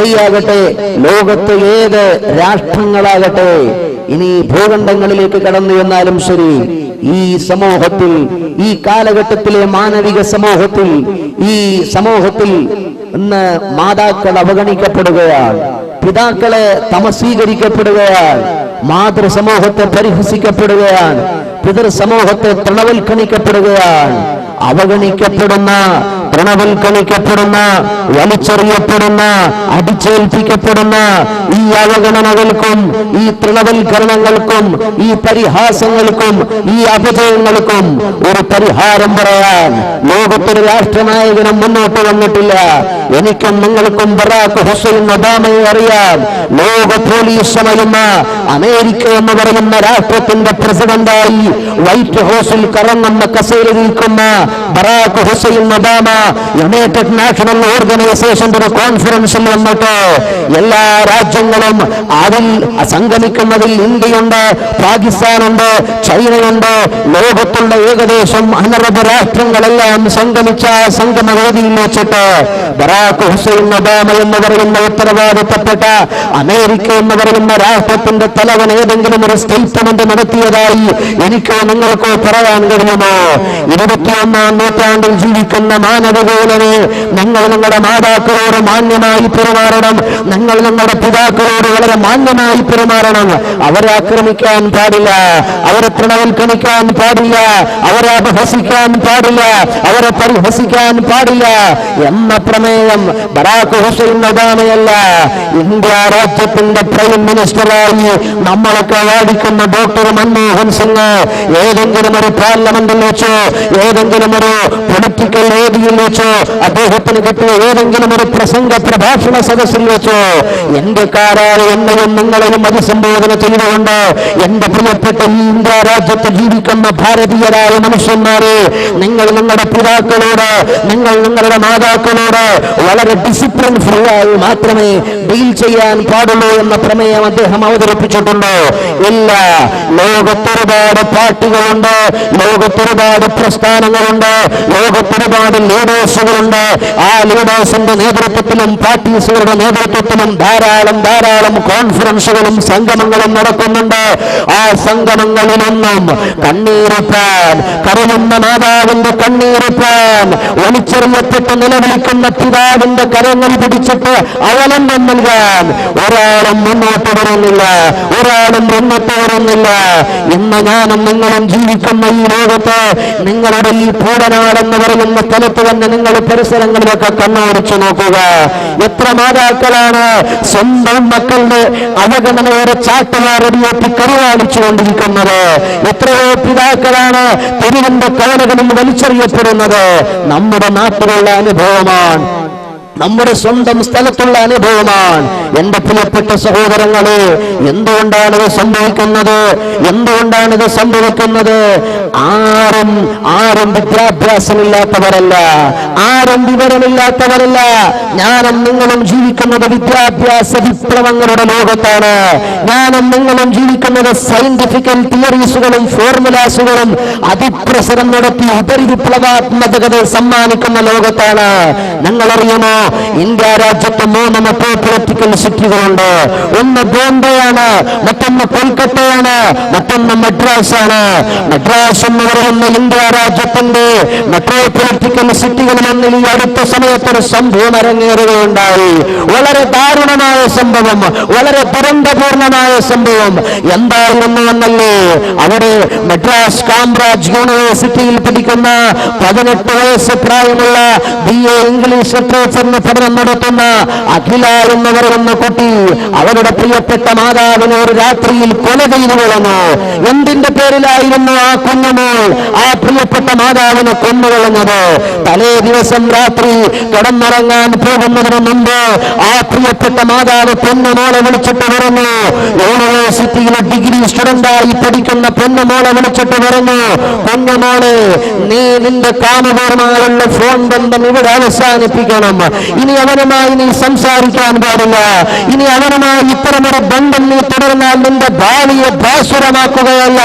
ദുബൈയാകട്ടെ, ലോകത്ത് ഏത് രാഷ്ട്രങ്ങളാകട്ടെ, ഇനി ഭൂഖണ്ഡങ്ങളിലേക്ക് കടന്നു എന്നാലും ശരി, ഈ സമൂഹത്തിൽ, ഈ കാലഘട്ടത്തിലെ മാനവിക സമൂഹത്തിൽ, ഈ സമൂഹത്തിൽ ഇന്ന് മാതാക്കൾ അവഗണിക്കപ്പെടുകയാണ്, പിതാക്കളെ തമസ്വീകരിക്കപ്പെടുകയാണ്, മാതൃസമൂഹത്തെ പരിഹസിക്കപ്പെടുകയാണ്, പിതൃസമൂഹത്തെ തൃണവൽക്കണിക്കപ്പെടുകയാണ്. അവഗണിക്കപ്പെടുന്ന, തൃണവൽക്കണിക്കപ്പെടുന്ന, വലിച്ചെറിയപ്പെടുന്ന, അടിച്ചേൽപ്പിക്കപ്പെടുന്ന ഈ അവഗണനകൾക്കും ഈ തൃണവൽക്കരണങ്ങൾക്കും ഈ പരിഹാസങ്ങൾക്കും ഈ അപജയങ്ങൾക്കും ഒരു പരിഹാരം പറയാൻ ലോകത്തൊരു രാഷ്ട്രനായകനും മുന്നോട്ട് വന്നിട്ടില്ല. എനിക്കും നിങ്ങൾക്കും ബറാക് ഹുസൈൻ ഒബാമയെ അറിയാം. ലോക പോലീസ് ചമയുന്ന അമേരിക്ക എന്ന് പറയുന്ന രാഷ്ട്രത്തിന്റെ പ്രസിഡന്റായി വൈറ്റ് ഹൗസിൽ കറങ്ങുന്ന കസേരയിൽ നിൽക്കുന്ന Barack Hussein Obama united national ഓർഗനൈസേഷന്റെ ഒരു കോൺഫറൻസിൽ വന്നിട്ട് എല്ലാ രാജ്യങ്ങളും അതിൽ സംഗമിക്കുന്നതിൽ ഇന്ത്യയുണ്ട്, പാകിസ്ഥാനുണ്ട്, ചൈനയുണ്ട്, ലോകത്തുള്ള ഏകദേശം 100 രാഷ്ട്രങ്ങളെല്ലാം സംഗമിച്ച സംഗമവേദിയിൽ വെച്ചിട്ട് ബറാക് ഹുസൈൻ ഒബാമ എന്ന് പറയുന്ന ഉത്തരവാദിത്തപ്പെട്ട അമേരിക്ക എന്ന് പറയുന്ന രാഷ്ട്രത്തിന്റെ തലവൻ ഏതെങ്കിലും ഒരു സ്റ്റേറ്റ്മെന്റ് നടത്തിയതായി എനിക്കോ നിങ്ങൾക്കോ പറയാൻ കഴിയുമോ? 21ാം നൂറ്റാണ്ടിൽ ജീവിക്കുന്ന മാനവകോലനെ, ഞങ്ങൾ നിങ്ങളുടെ മാതാക്കളോട് മാന്യമായി പെരുമാറണം, ഞങ്ങൾ നിങ്ങളുടെ പിതാക്കളോട് വളരെ മാന്യമായി പെരുമാറണം, അവരെ ആക്രമിക്കാൻ പാടില്ല, അവരെ തൃണവൽക്കണിക്കാൻ പാടില്ല, അവരെ അപഹസിക്കാൻ പാടില്ല, അവരെ പരിഹസിക്കാൻ പാടില്ല എന്ന പ്രമേയം ബറാക് ഹുസൈൻ ഒബാമയല്ല, ഇന്ത്യ രാജ്യത്തിന്റെ പ്രൈം മിനിസ്റ്ററായി നമ്മളൊക്കെ വാദിക്കുന്ന ഡോക്ടർ മൻമോഹൻ സിംഗ് ഏതെങ്കിലും ഒരു പാർലമെന്റിൽ വെച്ചോ, ഏതെങ്കിലും ഒരു പൊളിറ്റിക്കൽ വേദിയിൽ വെച്ചോ, അദ്ദേഹത്തിന് കിട്ടിയ ഏതെങ്കിലും ഒരു പ്രസംഗ പ്രഭാഷണ സദസ്സിൽ വെച്ചോ ഇന്ത്യക്കാരായ എന്നെയും നിങ്ങളെയും അഭിസംബോധന ചെയ്തുകൊണ്ട് എന്റെ പ്രിയപ്പെട്ട ഈ ഇന്ത്യ രാജ്യത്ത് ജീവിക്കുന്ന ഭാരതീയരായ മനുഷ്യന്മാരെ, നിങ്ങൾ നിങ്ങളുടെ പിതാക്കളോട്, നിങ്ങൾ നിങ്ങളുടെ മാതാക്കളോട് വളരെ ഡിസിപ്ലിൻ ഫ്രീ ആയി മാത്രമേ ഡീൽ ചെയ്യാൻ പാടുള്ളൂ എന്ന പ്രമേയം അദ്ദേഹം അവതരിപ്പിച്ചിട്ടുണ്ടോ? ഇല്ല. ലോകത്തൊരുപാട് പാർട്ടികളുണ്ട്, ലോകത്തൊരുപാട് പ്രസ്ഥാനങ്ങളുണ്ട്, ലോകത്തൊരുപാട് ലീഡേഴ്സുകളുണ്ട്. ആ ലീഡേഴ്സിന്റെ നേതൃത്വത്തിലും പാർട്ടീസുകളുടെ നേതൃത്വത്തിലും ധാരാളം കോൺഫറൻസുകളും സംഗമങ്ങളും നടക്കുന്നുണ്ട്. ആ സംഗമങ്ങളിലൊന്നും കണ്ണീരിപ്പാൻ, കരയുന്ന മാതാവിന്റെ കണ്ണീരിപ്പാൻ, ഒളിച്ചെറിയപ്പെട്ട് നിലവിളിക്കുന്ന പിതാവിന്റെ കരങ്ങൾ പിടിച്ചിട്ട് അവലംബം നൽകാൻ ഒരാളും മുന്നോട്ട് വരുന്നില്ല, ഒരാളും മുന്നോട്ട് വരുന്നില്ല. ഇന്ന് ഞാനും നിങ്ങളും ജീവിക്കുന്ന ഈ ലോകത്ത് നിങ്ങളുടെ ഈ പൂടനാടെന്ന് പറയുന്ന സ്ഥലത്ത് തന്നെ നിങ്ങൾ പരിസരങ്ങളിലൊക്കെ കണ്ണോടിച്ചു നോക്കുക. എത്ര മാതാക്കളാണ് സ്വന്തം മക്കളുടെ അവഗണനയോടെ ചാട്ടവാറടിയേറ്റി കരുവാളിച്ചുകൊണ്ടിരിക്കുന്നത്? എത്രയോ പിതാക്കളാണ് തെരുവിന്റെ കവലകളിൽ വലിച്ചെറിയപ്പെടുന്നത്? നമ്മുടെ നാട്ടിലുള്ള അനുഭവമാണ്, നമ്മുടെ സ്വന്തം സ്ഥലത്തുള്ള അനുഭവമാണ്. എന്റെ പ്രിയപ്പെട്ട സഹോദരങ്ങളെ, എന്തുകൊണ്ടാണിത് സംഭവിക്കുന്നത്? എന്തുകൊണ്ടാണിത് സംഭവിക്കുന്നത്? ആരും വിദ്യാഭ്യാസമില്ലാത്തവരല്ല, ആരും വിവരമില്ലാത്തവരല്ല. ഞാനും നിങ്ങളും ജീവിക്കുന്നത് വിദ്യാഭ്യാസ വിപ്ലവങ്ങളുടെ ലോകത്താണ്. ഞാനും നിങ്ങളും ജീവിക്കുന്നത് സയന്റിഫിക്കൽ തിയറീസുകളും ഫോർമുലാസുകളും അതിപ്രസരം നടത്തി ഉപരിവിപ്ലവാത്മകത സമ്മാനിക്കുന്ന ലോകത്താണ്. ഞങ്ങളറിയുമോ, ഇന്ത്യ രാജ്യത്ത് 3 മെട്രോ പൊളിറ്റിക്കൽ സിറ്റികളുണ്ട്. ഒന്ന് ബോംബെയാണ്, മറ്റൊന്ന് കൊൽക്കത്തയാണ്, മറ്റൊന്ന് മദ്രാസാണ്. മദ്രാസ് എന്ന് പറയുന്ന ഇന്ത്യ രാജ്യത്തിന്റെ മെട്രോ പൊളിറ്റിക്കൽ സിറ്റികളിലൊന്നിൽ ഈ അടുത്ത സമയത്തൊരു സംഭവം അരങ്ങേറുകയുണ്ടായി. വളരെ ദാരുണമായ സംഭവം, വളരെ ദുരന്തപൂർണമായ സംഭവം. എന്തായിരുന്നു എന്നല്ലേ? അവിടെ മദ്രാസ് കാംബ്രാജ് യൂണിവേഴ്സിറ്റിയിൽ പഠിക്കുന്ന 18 വയസ്സ് പ്രായമുള്ള BA ഇംഗ്ലീഷ് ലിറ്ററേച്ചറിന് പഠനം നടത്തുന്ന അഖില എന്ന് പറയുന്ന കുട്ടി അവരുടെ പ്രിയപ്പെട്ട മാതാവിനെ ഒരു രാത്രിയിൽ കൊല ചെയ്തു കളഞ്ഞു. എന്തിന്റെ പേരിലായിരുന്നു ആ കുഞ്ഞുമോൾ ആ പ്രിയപ്പെട്ട മാതാവിനെ കൊന്നുകളഞ്ഞത്? തലേ ദിവസം രാത്രി കിടന്നിറങ്ങാൻ പോകുന്നതിന് മുമ്പ് ആ പ്രിയപ്പെട്ട മാതാവ് പൊന്നുമോളെ വിളിച്ചിട്ട് പറഞ്ഞു, യൂണിവേഴ്സിറ്റിയിലെ ഡിഗ്രി സ്റ്റുഡന്റായി പഠിക്കുന്ന പൊന്നുമോളെ വിളിച്ചിട്ട് പറഞ്ഞു, പൊന്നുമോളെ, നീ നിന്റെ കാമപൂർവ്വമായ ഫോൺ ബന്ധം ഇവിടെ അവസാനിപ്പിക്കണം. ഇനി അവനുമായി നീ സംസാരിക്കാൻ പാടില്ല. ഇനി അവനുമായി ഇത്തരമൊരു ബന്ധം നീ തുടർന്നാൽ നിന്റെ ഭാവിയെ ഭാസുരമാക്കുകയല്ല,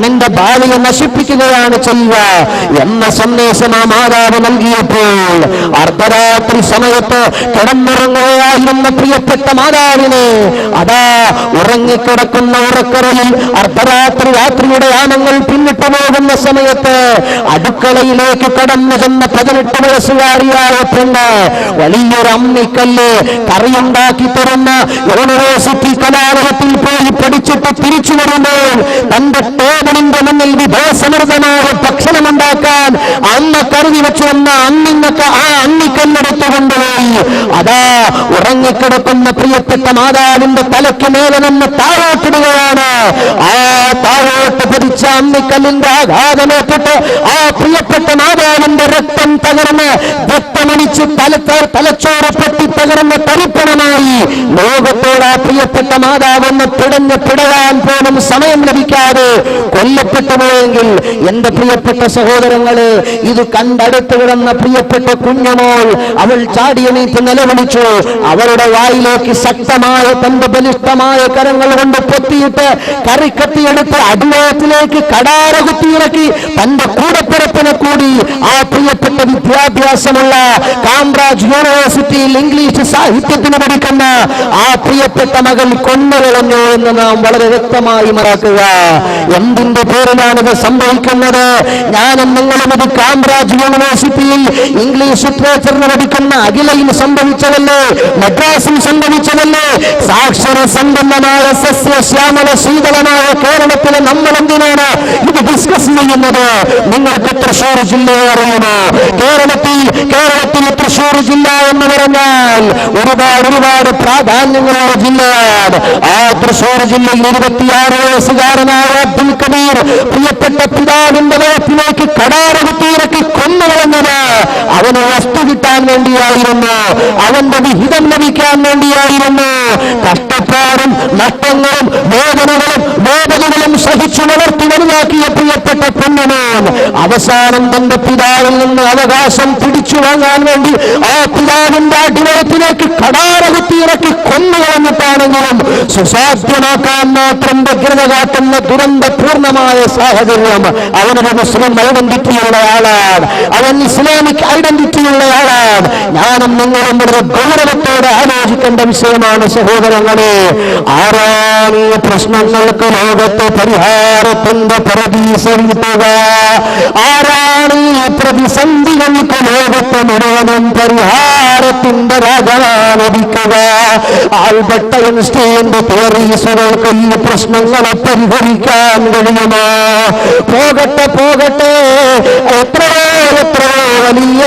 നിന്റെ ഭാവിയെ നശിപ്പിക്കുകയാണ് ചെയ്യുക എന്ന സന്ദേശം ആ മാതാവ് നൽകിയപ്പോൾ അർദ്ധരാത്രി സമയത്ത് കിടന്നുറങ്ങുകയായിരുന്ന പ്രിയപ്പെട്ട മാതാവിനെ അതാ ഉറങ്ങിക്കിടക്കുന്ന ഉറക്കറയിൽ അർദ്ധരാത്രി രാത്രിയുടെ യാമങ്ങൾ പിന്നിട്ടു പോകുന്ന സമയത്ത് അടുക്കളയിലേക്ക് കടന്നു ചെന്ന 18 വയസ്സുകാരിയായ പെണ്ണ് വലിയൊരു അമ്മിക്കല്ല് കറിയുണ്ടാക്കി തരുന്ന യൂണിവേഴ്സിറ്റി കലാലയത്തിൽ പോയി പഠിച്ചിട്ട് തിരിച്ചു വരുമ്പോൾ തന്റെ ടേബിളിന്റെ മുന്നിൽ വിഭവസമൃദ്ധമായ ഭക്ഷണമുണ്ടാക്കാൻ അമ്മ കരുതി വെച്ചു വന്ന അമ്മിക്കല്ലെടുത്തു കൊണ്ടുപോയി അതാ ഉറങ്ങിക്കിടക്കുന്ന പ്രിയപ്പെട്ട മാതാവിന്റെ തലയ്ക്ക് മേലെ നിന്ന് താഴോട്ടിടുകയാണ്. ആ താഴോട്ട് പതിച്ച അമ്മിക്കല്ലിന്റെ ആഘാതമേറ്റിട്ട് ആ പ്രിയപ്പെട്ട മാതാവിന്റെ രക്തം തകർന്ന് രക്തമണിച്ച് തലച്ചോറ് പൊട്ടി തകർന്ന് തരിപ്പണമായി. ലോകത്തോട് ആ പ്രിയപ്പെട്ട മാതാവെന്ന് പിടയാൻ പോലും സമയം ലഭിക്കാതെ കൊല്ലപ്പെട്ടു പോയെങ്കിൽ എന്റെ പ്രിയപ്പെട്ട സഹോദരങ്ങളെ, ഇത് കണ്ടടുത്ത് കിടന്ന പ്രിയപ്പെട്ട കുഞ്ഞുമോൾ അവൾ ചാടിയെണീറ്റ് നിലവിളിച്ചു. അവരുടെ വായിലേക്ക് ശക്തമായ തന്റെ ബലിഷ്ഠമായ കരങ്ങൾ കൊണ്ട് പൊത്തിയിട്ട് കറിക്കത്തിയെടുത്ത് അടിവയത്തിലേക്ക് കടാര കുത്തിയിറക്കി തന്റെ കൂടപ്പിറപ്പിനെ കൂടി ആ പ്രിയപ്പെട്ട വിദ്യാഭ്യാസമുള്ള കാംബ്രിഡ്ജ് യൂണിവേഴ്സിറ്റിയിൽ ഇംഗ്ലീഷ് സാഹിത്യത്തിന് പഠിക്കുന്ന ആ പ്രിയപ്പെട്ട മകൾ കൊന്നുകളഞ്ഞു എന്ന് നാം വളരെ വ്യക്തമായി മറക്കുക. എന്തിന്റെ പേരിലാണിത് സംഭവിക്കുന്നത്? ഞാനും നിങ്ങളും ഇത് കാംബ്രിഡ്ജ് യൂണിവേഴ്സിറ്റിയിൽ ഇംഗ്ലീഷ് ലിറ്ററേച്ചറിന് പഠിക്കുന്ന അഖിലയിൽ സംഭവിച്ചതല്ലേ, മദ്രാസിൽ സംഭവിച്ചതല്ലേ? സാക്ഷര സമ്പന്നമായ സസ്യശ്യാമല ശീതളമായ കേരളത്തിലെ നമ്മൾ എന്തിനാണ് ഇത് ഡിസ്കസ് ചെയ്യുന്നത്? നിങ്ങൾക്ക് തൃശ്ശൂർ ജില്ലയെ അറിയുമോ? കേരളത്തിൽ തൃശ്ശൂർ ജില്ല എന്ന് പറഞ്ഞാൽ ഒരുപാട് പ്രാധാന്യങ്ങളുള്ള ജില്ലയാണ്. ആ തൃശ്ശൂർ ജില്ലയിൽ 26 വയസ്സുകാരനായ അബ്ദുൽ കബീർ പ്രിയപ്പെട്ട പിതാവിന്റെ വയറ്റിലേക്ക് കടാര കുത്തിയിറക്കി കൊന്നുകളഞ്ഞത് അവന് വസ്തു കിട്ടാൻ വേണ്ടിയായിരുന്നു, അവന്റെ വിഹിതം ലഭിക്കാൻ വേണ്ടിയായിരുന്നു. കഷ്ടപ്പാടും നഷ്ടങ്ങളും വേദനകളും സഹിച്ചു വളർത്തി വലുതാക്കിയ പ്രിയപ്പെട്ട പെണ്ണുമോൻ അവസാനം തന്റെ പിതാവിൽ നിന്ന് അവകാശം പിടിച്ചു വാങ്ങാൻ വേണ്ടി ആ പിതാവിന്റെ അടിവയത്തിലേക്ക് കടാര കുത്തിയിറക്കി കൊന്നുകളഞ്ഞിട്ടാണെങ്കിലും സുസാധ്യമാക്കാൻ മാത്രം വ്യഗ്രത കാട്ടുന്ന ദുരന്തപൂർണമായ സാഹചര്യം. അവനൊരു മുസ്ലിം ഐഡന്റിറ്റിയുള്ള ആളാണ്, അവൻ ഇസ്ലാമിക് ഐഡന്റിറ്റിയുള്ള ആളാണ്. ഞാനും നിങ്ങളും വളരെ ഗൗരവത്തോടെ ആലോചിക്കേണ്ട വിഷയമാണ് സഹോദരങ്ങളെ. ആരാണ് ഈ പ്രശ്നങ്ങൾക്ക് ലോകത്തെ പരിഹാരത്തിന്റെ പരദീസ വീട്ടുക? ആരാണ് ഈ പ്രതിസന്ധികൾക്ക് ലോകത്തെ മുഴുവനും പരിഹാരത്തിന്റെ രാജാവിക്കുക? ആൽബർട്ട് ഐൻസ്റ്റീന്റെ തിയറീസുകൾക്ക് ഈ പ്രശ്നങ്ങളെ പരിഹരിക്കാൻ കഴിയുമോ? പോകട്ടെ എത്രയോ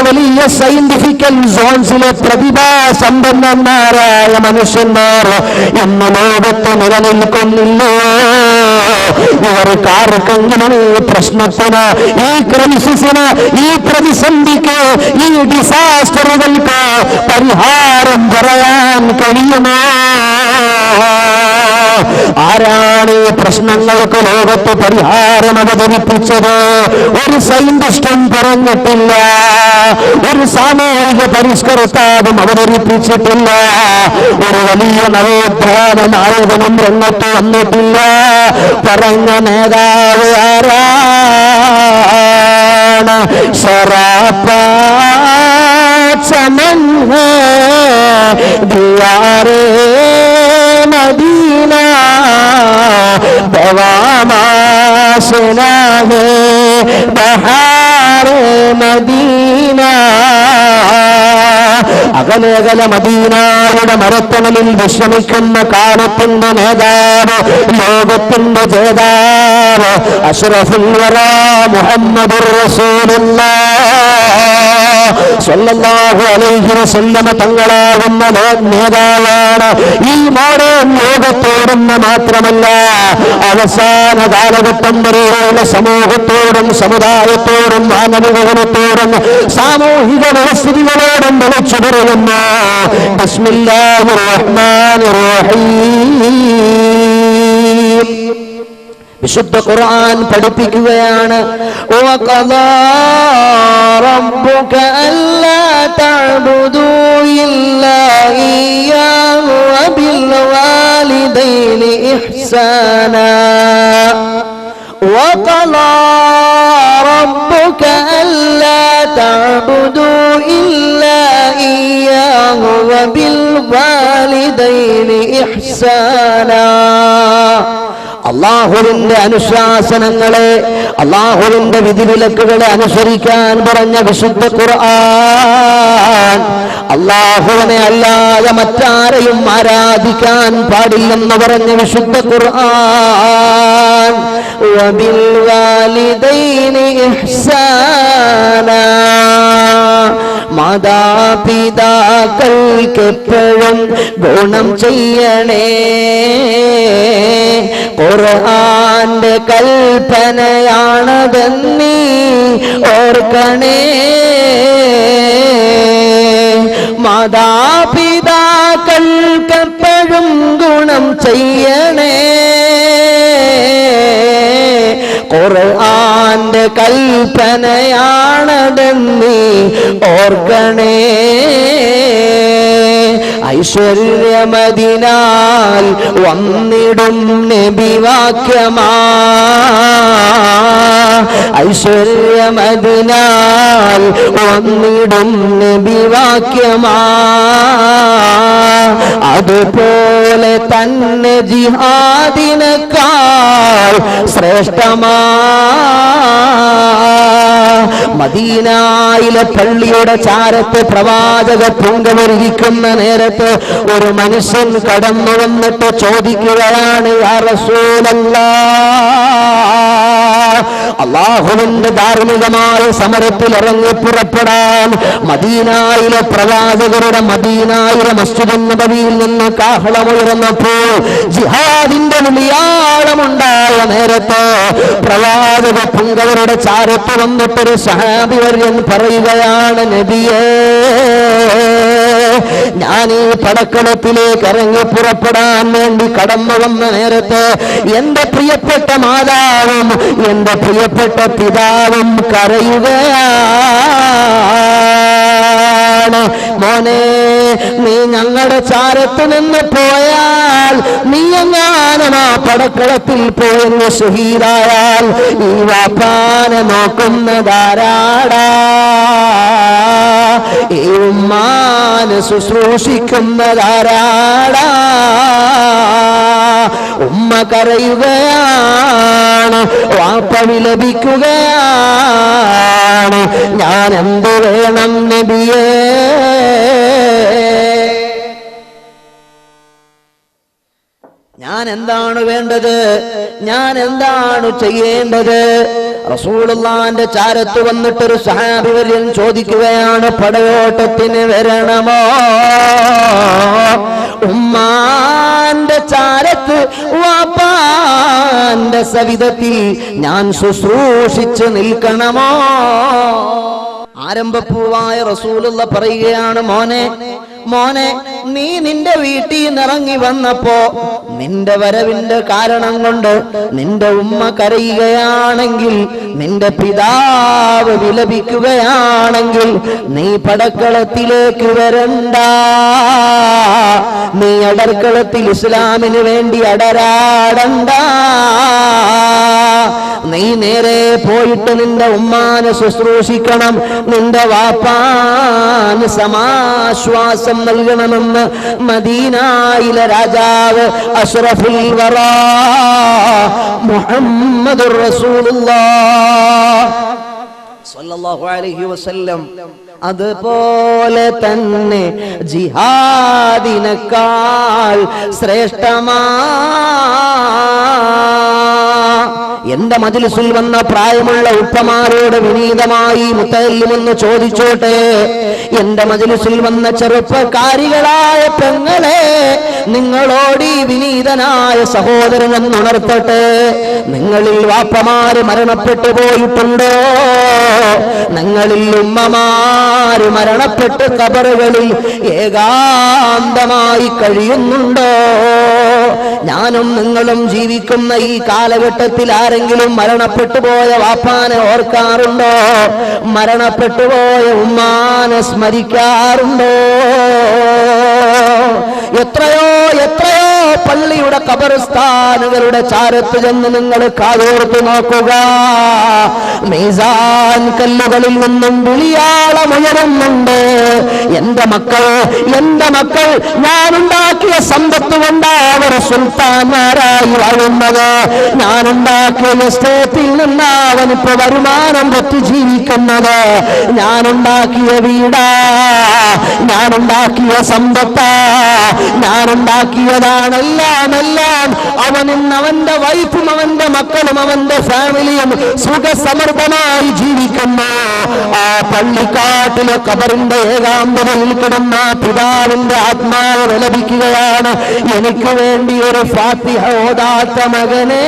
വലിയ സയന്റിഫിക്കൽ സോൺസിലെ പ്രതിഭാസമ്പന്നന്മാരായ മനുഷ്യന്മാർ ഇന്ന് ലോകത്ത് നിലനിൽക്കുന്നില്ലോ. ഇവർക്കാർക്കെങ്കിലും ഈ പ്രശ്നത്തിന്, ഈ ക്രൈസിസിന്, ഈ പ്രതിസന്ധിക്ക്, ഈ ഡിസാസ്റ്ററുകൾക്ക് പരിഹാരം പറയാൻ കഴിയുമോ? ആരാണ് ഈ പ്രശ്നങ്ങൾക്ക് ലോകത്ത് പരിഹാരം അവതരിപ്പിച്ചത്? ഒരു സയന്റിസ്റ്റും പറഞ്ഞിട്ടില്ല, ഒരു സാമൂഹിക പരിഷ്കർത്താവും അവതരിപ്പിച്ചിട്ടില്ല, ഒരു വലിയ നവോത്ഥാന നായകനും രംഗത്ത് വന്നിട്ടില്ല. പറഞ്ഞ നേതാവ് ആരാണ്? സറാപ്പാ ചമൻ ഹേ ദിയാരേ മദീന ദവാമാശന ഹേ ബഹാർ മദീന. അകലേകല മദീനയുടെ മരത്തണലിൽ വിശ്രമിക്കുന്ന കാലത്തിന്റെ നേതാവ്, ലോകത്തിന്റെ ജേതാവ് അഷ്റഫുൽ വറാ മുഹമ്മദുർ റസൂലുള്ളാഹ് സ്വല്ലല്ലാഹു അലൈഹി വസല്ലമ തങ്ങളാകുന്ന നേതാവാണ്. ഈ മോഡേൺ ലോകത്തോടെന്ന് മാത്രമല്ല, അവസാന കാലഘട്ടം വരെയുള്ള സമൂഹത്തോടും സമുദായത്തോടും മാനവികതയോടും സാമൂഹിക വ്യവസ്ഥിതികളോടും വിളിച്ചു പറയുന്ന ബിസ്മില്ലാഹിർ റഹ്മാനിർ റഹീം വിശുദ്ധ ഖുർആൻ പഠിപ്പിക്കുകയാണ്. വഖദാ റബ്ബുക അല്ലാ തഅബുദൂ ഇല്ലാ ഇയ്യാഹു വബിൽ വാലിദൈനി ഇഹ്സാനാ. വഖദാ റബ്ബുക അല്ലാ തഅബുദൂ ഇല്ലാ ഇയ്യാഹു വബിൽ വാലിദൈനി ഇഹ്സാനാ. അള്ളാഹുവിന്റെ അനുശാസനങ്ങളെ, അള്ളാഹുവിന്റെ വിധിവിലക്കുകളെ അനുസരിക്കാൻ പറഞ്ഞ വിശുദ്ധ ഖുർആൻ, അള്ളാഹുവിനെ അല്ലാതെ മറ്റാരെയും ആരാധിക്കാൻ പാടില്ലെന്ന് പറഞ്ഞ വിശുദ്ധ ഖുർആൻ, വബിൽ വാലിദൈനി ഇഹ്സാനാ. മാതാപിതാക്കൾക്കെപ്പോഴും ഗുണം ചെയ്യണേ, ഖുർആന്റെ കൽപ്പനയാണതെന്നീ ഓർക്കണേ. മാതാപിതാക്കൾക്കെപ്പോഴും ഗുണം ചെയ്യണേ, ഖുർആന്റെ കൽപ്പനയാണതെന്നീ ഓർക്കണേ. ഐശ്വര്യമതിനാൽ വന്നിടും നബിവാക്യമാ, ഐശ്വര്യമതിനാൽ വന്നിടും നബിവാക്യമാ. അതുപോലെ തന്നെ ജിഹാദിനേക്കാൾ ശ്രേഷ്ഠമാ. മദീനായിലെ പള്ളിയുടെ ചാരത്ത് പ്രവാചക പൊങ്കമൊരുക്കുന്ന നേരത്ത് ഒരു മനുഷ്യൻ കടന്നു വന്നിട്ട് ചോദിക്കുകയാണ്, യാ റസൂലല്ലാഹ്, അല്ലാഹുവിന്റെ ധാർമ്മികമായ സമരത്തിൽ ഇറങ്ങി പുറപ്പെടാൻ മദീനായിലെ പ്രവാചകരുടെ മദീനായിലെ മസ്ജിദുൻ നബവിയിൽ നിന്ന് കാഹളമുയർന്നപ്പോൾ ജിഹാദിന്റെ വിളിയാളമുണ്ടായ നേരത്ത് പ്രവാചക പൊങ്കവരുടെ ചാരത്ത് വന്നിട്ടൊരു സഹാബി വര്യൻ പറയുകയാണ്, നബിയേ, ഞാൻ ഈ പടക്കളത്തിലേക്ക് ഇറങ്ങി പുറപ്പെടാൻ വേണ്ടി കടന്നു വന്ന നേരത്ത് എന്റെ പ്രിയപ്പെട്ട മാതാവും എന്റെ പ്രിയപ്പെട്ട പിതാവും കരയുകയാണ്. മോനെ, നീ ഞങ്ങളുടെ ചാരത്ത് നിന്ന് പോയാൽ, നീ എങ്ങാനും ആ പടക്കളത്തിൽ പോയെന്ന് ഷഹീദായാൽ ഈ വാപ്പാനെ നോക്കുന്നതാരാടാ? ഈ ഉമ്മാനെ ശുശ്രൂഷിക്കുന്നതാരാടാ? ഉമ്മ കരയുകയാണ്, വാപ്പ വിലപിക്കുകയാണ്. ഞാൻ എന്ത് വേണം നബിയേ? ഞാൻ എന്താണ് വേണ്ടത്? ഞാൻ എന്താണ് ചെയ്യേണ്ടത്? റസൂലുള്ളാഹിന്റെ ചാരത്ത് വന്നിട്ടൊരു സഹാബി വര്യൻ ചോദിക്കുകയാണ്, പടയോട്ടത്തിന് വരണമോ? ഉമ്മാന്റെ ചാരത്ത് വാപ്പാന്റെ സവിധത്തിൽ ഞാൻ ശുശ്രൂഷിച്ച് നിൽക്കണമോ? ആരംഭപ്പൂവായ റസൂലുള്ള പറയുകയാണ്, മോനെ, മോനെ, നീ നിന്റെ വീട്ടിൽ നിന്നിറങ്ങി വന്നപ്പോ നിന്റെ വരവിന്റെ കാരണം കൊണ്ട് നിന്റെ ഉമ്മ കരയുകയാണെങ്കിൽ, നിന്റെ പിതാവ് വിലപിക്കുകയാണെങ്കിൽ നീ പടക്കളത്തിലേക്ക് വരണ്ട. നീ അടർക്കളത്തിൽ ഇസ്ലാമിന് വേണ്ടി അടരാടണ്ട. നീ നേരെ പോയിട്ട് നിന്റെ ഉമ്മാനെ ശുശ്രൂഷിക്കണം, നിന്റെ വാപ്പാന് സമാശ്വാസം നൽകണമെന്ന് മദീനായിലെ രാജാവ് അഷ്റഫുൽ വറാ മുഹമ്മദുർ റസൂലുള്ളാഹ് സ്വല്ലല്ലാഹു അലൈഹി വസല്ലം അതുപോലെ തന്നെ ജിഹാദിനേക്കാൾ ശ്രേഷ്ഠമാ. എന്റെ മജ്ലിസിൽ വന്ന പ്രായമുള്ള ഉപ്പമാരോട് വിനീതമായി മുത്തല്ലിമെന്ന് ചോദിച്ചോട്ടെ, എന്റെ മജ്ലിസിൽ വന്ന ചെറുപ്പക്കാരികളായ പെങ്ങളെ, നിങ്ങളോട് ഈ വിനീതനായ സഹോദരൻ ഉണർത്തട്ടെ, നിങ്ങളിൽ വാപ്പമാര് മരണപ്പെട്ടു പോയിട്ടുണ്ടോ? നിങ്ങളിൽ ഉമ്മമാര് മരണപ്പെട്ട് ഖബറുകളിൽ ഏകാന്തമായി കഴിയുന്നുണ്ടോ? ഞാനും നിങ്ങളും ജീവിക്കുന്ന ഈ കാലഘട്ടത്തിൽ ആരെങ്കിലും മരണപ്പെട്ടു പോയ വാപ്പാനെ ഓർക്കാറുണ്ടോ? മരണപ്പെട്ടു പോയ ഉമ്മാനെ സ്മരിക്കാറുണ്ടോ? എത്രയോ എത്രയോ പള്ളിയുടെ പള്ളിയുടെ ഖബർസ്ഥാനുകളുടെ ചാരത്ത് ചെന്ന് നിങ്ങൾ കാതോർത്ത് നോക്കുക. മീസാൻ കല്ലുകളിൽ നിന്നും വിളിയാളമുയരുന്നുണ്ട്. എന്റെ മക്കൾ ഞാനുണ്ടാക്കിയ സമ്പത്ത് കൊണ്ട് അവർ സുൽത്താന്മാരായി വാഴുന്നത്. ഞാനുണ്ടാക്കിയ എസ്റ്റേറ്റിൽ നിന്ന് അവനിപ്പോ വരുമാനം പറ്റി ജീവിക്കുന്നത്. ഞാനുണ്ടാക്കിയ വീടാ, ഞാനുണ്ടാക്കിയ സമ്പത്താ, ഞാനുണ്ടാക്കിയതാണെല്ലാം എല്ലാം. അവനും അവന്റെ വൈഫും അവന്റെ മക്കളും അവന്റെ ഫാമിലിയും സുഖസമൃദ്ധമായി ജീവിക്കുന്നു. ആ പള്ളിക്കാട്ടിലെ ഖബറിന്റെ ഏകാന്തതയിൽ കിടന്ന പിതാവിന്റെ ആത്മാവ് വിലപിക്കുകയാണ്, എനിക്ക് വേണ്ടി ഒരു ഫാത്തിഹ ഓതാത്ത മകനെ,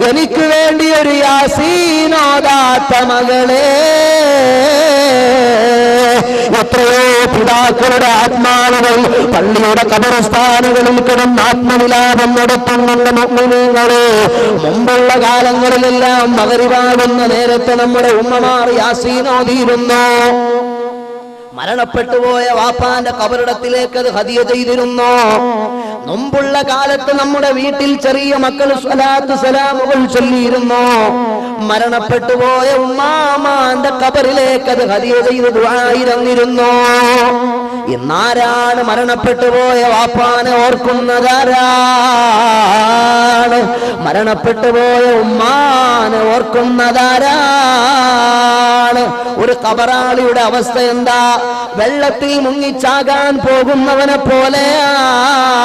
എനിക്ക് വേണ്ടി ഒരു യാസീൻ ഓതാത്ത മകളെ. എത്രയോ പിതാക്കളുടെ ആത്മാവുകൾ പള്ളിയുടെ ഖബർസ്ഥാനുകളിൽ കിടന്ന് ആത്മവിലാപം നടത്തുന്നുണ്ട്. മുഅ്മിനീങ്ങളെ, മുമ്പുള്ള കാലങ്ങളിലെല്ലാം മഗ്‌രിബാകുന്ന നേരത്തെ നമ്മുടെ ഉമ്മമാർ യാസീൻ ഓതിയിരുന്നു. മരണപ്പെട്ടുപോയ വാപ്പാന്റെ ഖബറിടത്തിലേക്ക് അത് ഹദിയ ചെയ്തിരുന്നു. മുമ്പുള്ള കാലത്ത് നമ്മുടെ വീട്ടിൽ ചെറിയ മക്കൾ സ്വലാത്ത് സലാമുകൾ ചൊല്ലിയിരുന്നു. മരണപ്പെട്ടുപോയ ഉമ്മാമാന്റെ ഖബറിലേക്ക് അത് ഹദിയ ചെയ്ത് ദുആയിരന്നിരുന്നു. ഇന്നാരാണ് മരണപ്പെട്ടുപോയ വാപ്പാനെ ഓർക്കുന്നതാരാണ്? മരണപ്പെട്ടുപോയ ഉമ്മാനെ ഓർക്കുന്നതാരാണ്? ഒരു ഖബറാളിയുടെ അവസ്ഥ എന്താ? വെള്ളത്തിൽ മുങ്ങിച്ചാകാൻ പോകുന്നവനെ പോലെയാണ്.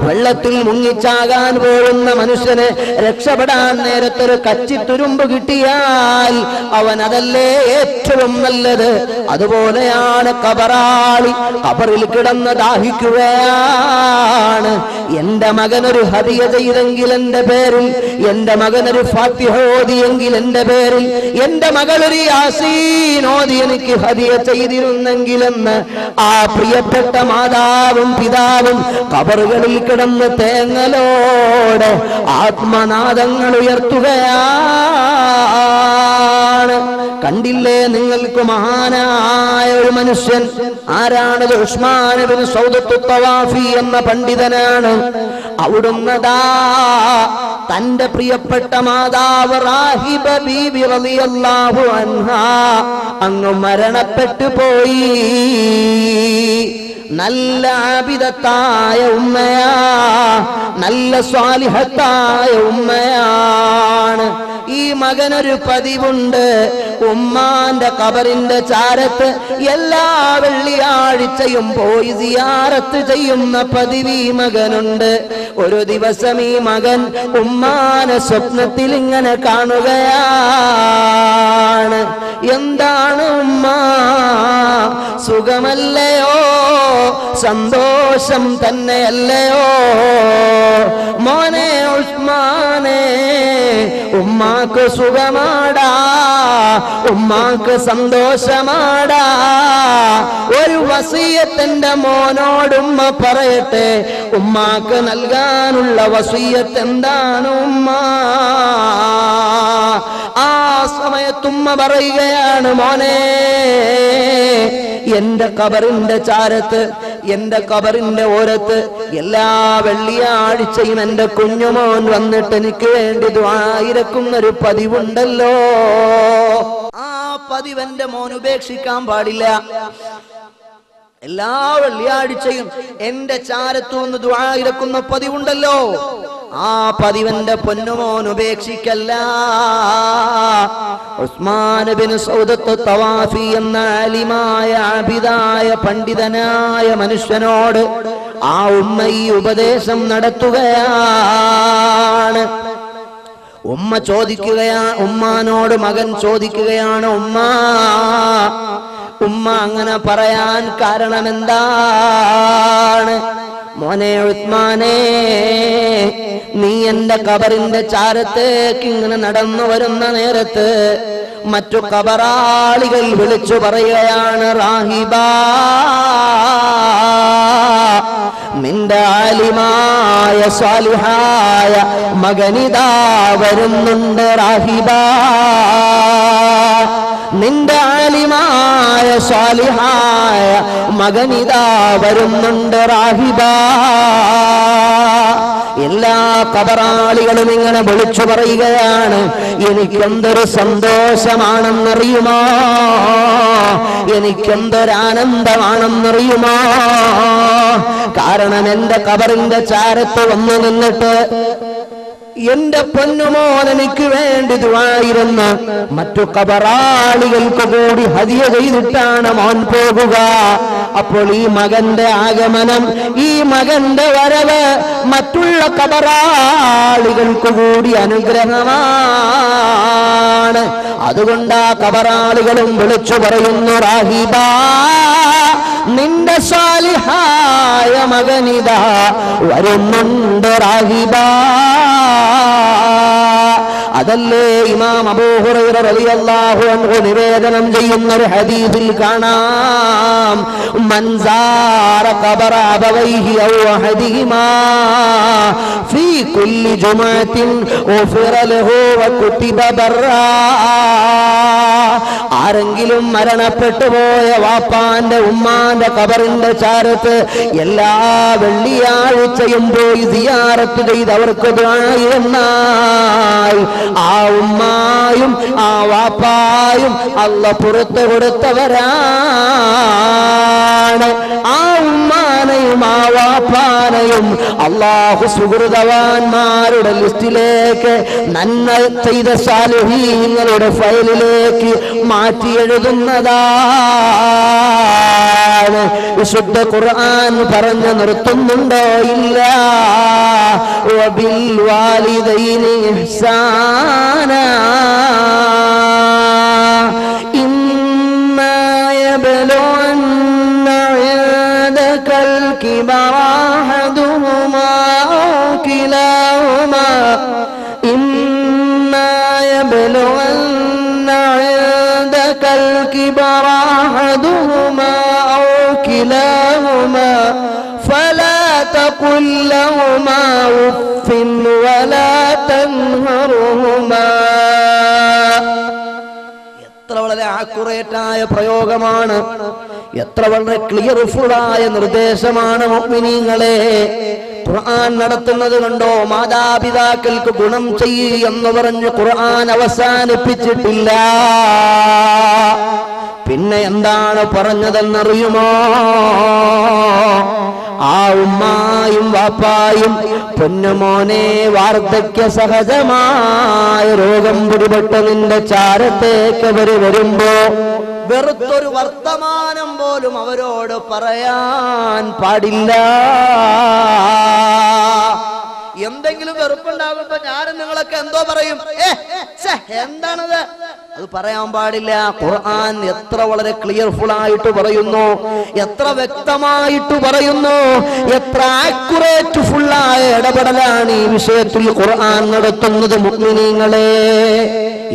വെള്ളത്തിൽ മുങ്ങിച്ചാകാൻ പോകുന്ന മനുഷ്യന് രക്ഷപ്പെടാൻ നേരത്തൊരു കച്ചിത്തുരുമ്പ് കിട്ടിയാൽ അവൻ അതല്ലേ ഏറ്റവും നല്ലത്. അതുപോലെയാണ് ഖബറാളി. ഖബറിൽ കിടന്ന് ദാഹിക്കുകയാണ്. എന്റെ മകനൊരു ഹദിയ ചെയ്തെങ്കിൽ എന്റെ പേരിൽ, എന്റെ മകനൊരു ഫാത്തിഹ ഓതിയെങ്കിൽ എന്റെ പേരിൽ, എന്റെ മകളൊരു യാസീൻ ഓതി എനിക്ക് ഹദിയ ചെയ്തിരുന്നെങ്കിലെന്ന് ആ പ്രിയപ്പെട്ട മാതാവും പിതാവും ഖബറുകളിൽ കിടന്ന് തേങ്ങലോടെ ആത്മനാദങ്ങൾ ഉയർത്തുകയാണ്. കണ്ടില്ലേ നിങ്ങൾക്ക് മഹാനായ ഒരു മനുഷ്യൻ? ആരാണത്? ഉസ്മാൻ ഇബ്നു സൗദത്ത് തവാഫി എന്ന പണ്ഡിതനാണ്. അവിടുന്നതാ തന്റെ പ്രിയപ്പെട്ട മാതാവ് റാഹിബ ബീബി റളിയല്ലാഹു അൻഹാ അങ്ങ് മരണപ്പെട്ടു പോയി. നല്ല ആബിദത്തായ ഉമ്മയാ, നല്ല സ്വാലിഹത്തായ ഉമ്മയാണ്. ഈ മകനൊരു പതിവുണ്ട്, ഉമ്മാന്റെ ഖബറിന്റെ ചാരത്ത് എല്ലാ വെള്ളിയാഴ്ചയും പോയി സിയാറത്ത് ചെയ്യുന്ന പതിവ് ഈ മകനുണ്ട്. ഒരു ദിവസം ഈ മകൻ ഉമ്മാനെ സ്വപ്നത്തിൽ ഇങ്ങനെ കാണുകയാണ്. എന്താണ് ഉമ്മ, സുഖമല്ലയോ? സന്തോഷം തന്നെയല്ലയോ? മോനെ ഉസ്മാനെ, ഉമ്മാക്ക് സുഖമാടാ, ഉമ്മാക്ക് സന്തോഷമാടാ. ഒരു വസിയത്ത് എന്റെ മോനോട് ഉമ്മ പറയട്ടെ, ഉമ്മാക്ക് നൽകാനുള്ള വസിയത്ത് എന്താണ് ഉമ്മ? ആ സമയത്തുമ്മ പറയുകയാണ്, മോനെ എന്റെ ഖബറിന്റെ ചാരത്ത്, എന്റെ ഖബറിന്റെ ഓരത്ത് എല്ലാ വെള്ളിയാഴ്ചയും എന്റെ കുഞ്ഞുമോൻ വന്നിട്ട് എനിക്ക് വേണ്ടി ദുആയിരക്കുന്നൊരു പതിവുണ്ടല്ലോ. ആ പതിവ് എന്റെ മോൻ ഉപേക്ഷിക്കാൻ പാടില്ല. എല്ലാ വെള്ളിയാഴ്ചയും എന്റെ ചാരത്തു നിന്ന് ദുആയിരക്കുന്ന പതിവുണ്ടല്ലോ. ആ പതിവന്റെ പൊന്നുമോൻ ഉപേക്ഷിക്കല്ല. ഉസ്മാൻ ഇബ്നു സൗദത്ത് തവാഫി എന്ന ആലിമായ ആബിദായ പണ്ഡിതനായ മനുഷ്യനോട് ആ ഉമ്മ ഈ ഉപദേശം നടത്തുകയാണ്. ഉമ്മ ചോദിക്കുകയാണ്, ഉമ്മാനോട് മകൻ ചോദിക്കുകയാണ്, ഉമ്മ അങ്ങനെ പറയാൻ കാരണം എന്താണ്? മോനെ ഉസ്മാനെ, നീ എന്റെ ഖബറിന്റെ ചാരത്തേക്ക് ഇങ്ങനെ നടന്നു വരുന്ന നേരത്ത് മറ്റു ഖബറാളികൾ വിളിച്ചു പറയുകയാണ്, റാഹിബാ, നിന്റെ ആലിമായ സ്വാലിഹായ മകനിതാ വരുന്നുണ്ട്. റാഹിബാ, നിന്റെ ആലിമായ സ്വാലിഹായ മകനിതാ വരുന്നുണ്ട് റാഹിബ. എല്ലാ ഖബറാളികളും ഇങ്ങനെ വിളിച്ചു പറയുകയാണ്, എനിക്കെന്തൊരു സന്തോഷമാണെന്നറിയുമോ, എനിക്കെന്തൊരാനന്ദമാണെന്നറിയുമോ. കാരണം എന്റെ ഖബറിന്റെ ചാരത്ത് വന്നു നിന്നിട്ട് എന്റെ പൊന്നുമോൻ എനിക്ക് വേണ്ടി ദുആയിരുന്ന മറ്റു ഖബറാളികൾക്ക് കൂടി ഹദിയ ചെയ്തിട്ടാണ് മോൻ പോകുക. അപ്പോൾ ഈ മകന്റെ ആഗമനം, ഈ മകന്റെ വരവ് മറ്റുള്ള ഖബറാളികൾക്ക് കൂടി അനുഗ്രഹമാണ്. അതുകൊണ്ട് ആ ഖബറാളികളും വിളിച്ചു പറയുന്നു, റാഹിബ നിന്റെ സാലിഹായ മകനിതാ വരുന്നുണ്ട് റാഹിബ. അതല്ലേ ഇമാം അബൂ ഹുറൈറ റളിയല്ലാഹു അൻഹു നിവേദനം ചെയ്യുന്ന ഒരു ഹദീസിൽ കാണാം, മൻ സാറ ഖബറ അബവൈഹി ഔ അഹദിഹിമാ ഫീ കുല്ലി ജുമഅത്തിൻ ഗുഫിറ ലഹു വ കുതിബ ബർറാ. ആരെങ്കിലും മരണപ്പെട്ടു പോയ വാപ്പാന്റെ ഉമ്മാന്റെ ഖബറിന്റെ ചാരത്ത് എല്ലാ വെള്ളിയാഴ്ചയും പോയി സിയാറത്ത് ചെയ്ത് അവർക്ക് ദുആ ആ ഉമ്മായും ആ വാപ്പായും അല്ലാഹ് പുറത്തു കൊടുത്തവരാണ്. ആ ഉമ്മാനെയും ആ വാപ്പാനെയും അല്ലാഹു സുഹൃതവാന്മാരുടെ ലിസ്റ്റിലേക്ക്, നന്മ ചെയ്ത സാലിഹീങ്ങളുടെ ഫയലിലേക്ക് മാറ്റി എഴുതുന്നതാണ്. വിശുദ്ധ ഖുർആൻ പറഞ്ഞു നിർത്തുന്നുണ്ടോ? ഇല്ല. വബിൽ വാലിദൈനി ഇഹ്സാനാ ഇമ്മാ യബ്ലുഗന്ന ഇൻദകൽ കിബറ അഹദുഹുമാ ഔ കിലാഹുമാ ഇമ്മാ യബ്ലുഗന്ന ഇൻദകൽ കിബറ അഹദുഹുമാ ഔ കിലാഹുമാ فلا تقل لهما أف ولا تنهرهما. എത്ര വളരെ ആക്യുറേറ്റായ പ്രയോഗമാണ്, എത്ര വളരെ ക്ലിയർഫുള്ളായ നിർദ്ദേശമാണ് മുഅ്മിനീങ്ങളെ. ഖുർആൻ നടത്തുന്നത് കണ്ടോ? മാതാപിതാക്കൾക്ക് ഗുണം ചെയ്യുക എന്ന് പറഞ്ഞ് ഖുർആൻ അവസാനിപ്പിച്ചിട്ടില്ല. പിന്നെ എന്താണ് പറഞ്ഞതെന്നറിയുമോ? ആ ഉമ്മായും വാപ്പായും പൊന്നുമോനെ വാർദ്ധക്യ സഹജമായ രോഗം പിടിപെട്ട് നിന്റെ ചാരത്തേക്ക് അവര് വരുമ്പോ വെറുത്തൊരു വർത്തമാനം പോലും അവരോട് പറയാൻ പാടില്ല. എന്തെങ്കിലും വെറുപ്പുണ്ടാകുമ്പോ ഞാനും നിങ്ങളൊക്കെ എന്തോ പറയും, എന്താണത്, അത് പറയാൻ പാടില്ല. ഖുർആൻ എത്ര വളരെ ക്ലിയർഫുൾ ആയിട്ട് പറയുന്നു, എത്ര വ്യക്തമായിട്ട് പറയുന്നു, എത്ര ആക്യുറേറ്റ് ഫുള്ളായ ഇടപെടലാണ് ഈ വിഷയത്തിൽ ഖുർആൻ നടത്തുന്നത്. മുഅ്മിനീങ്ങളെ,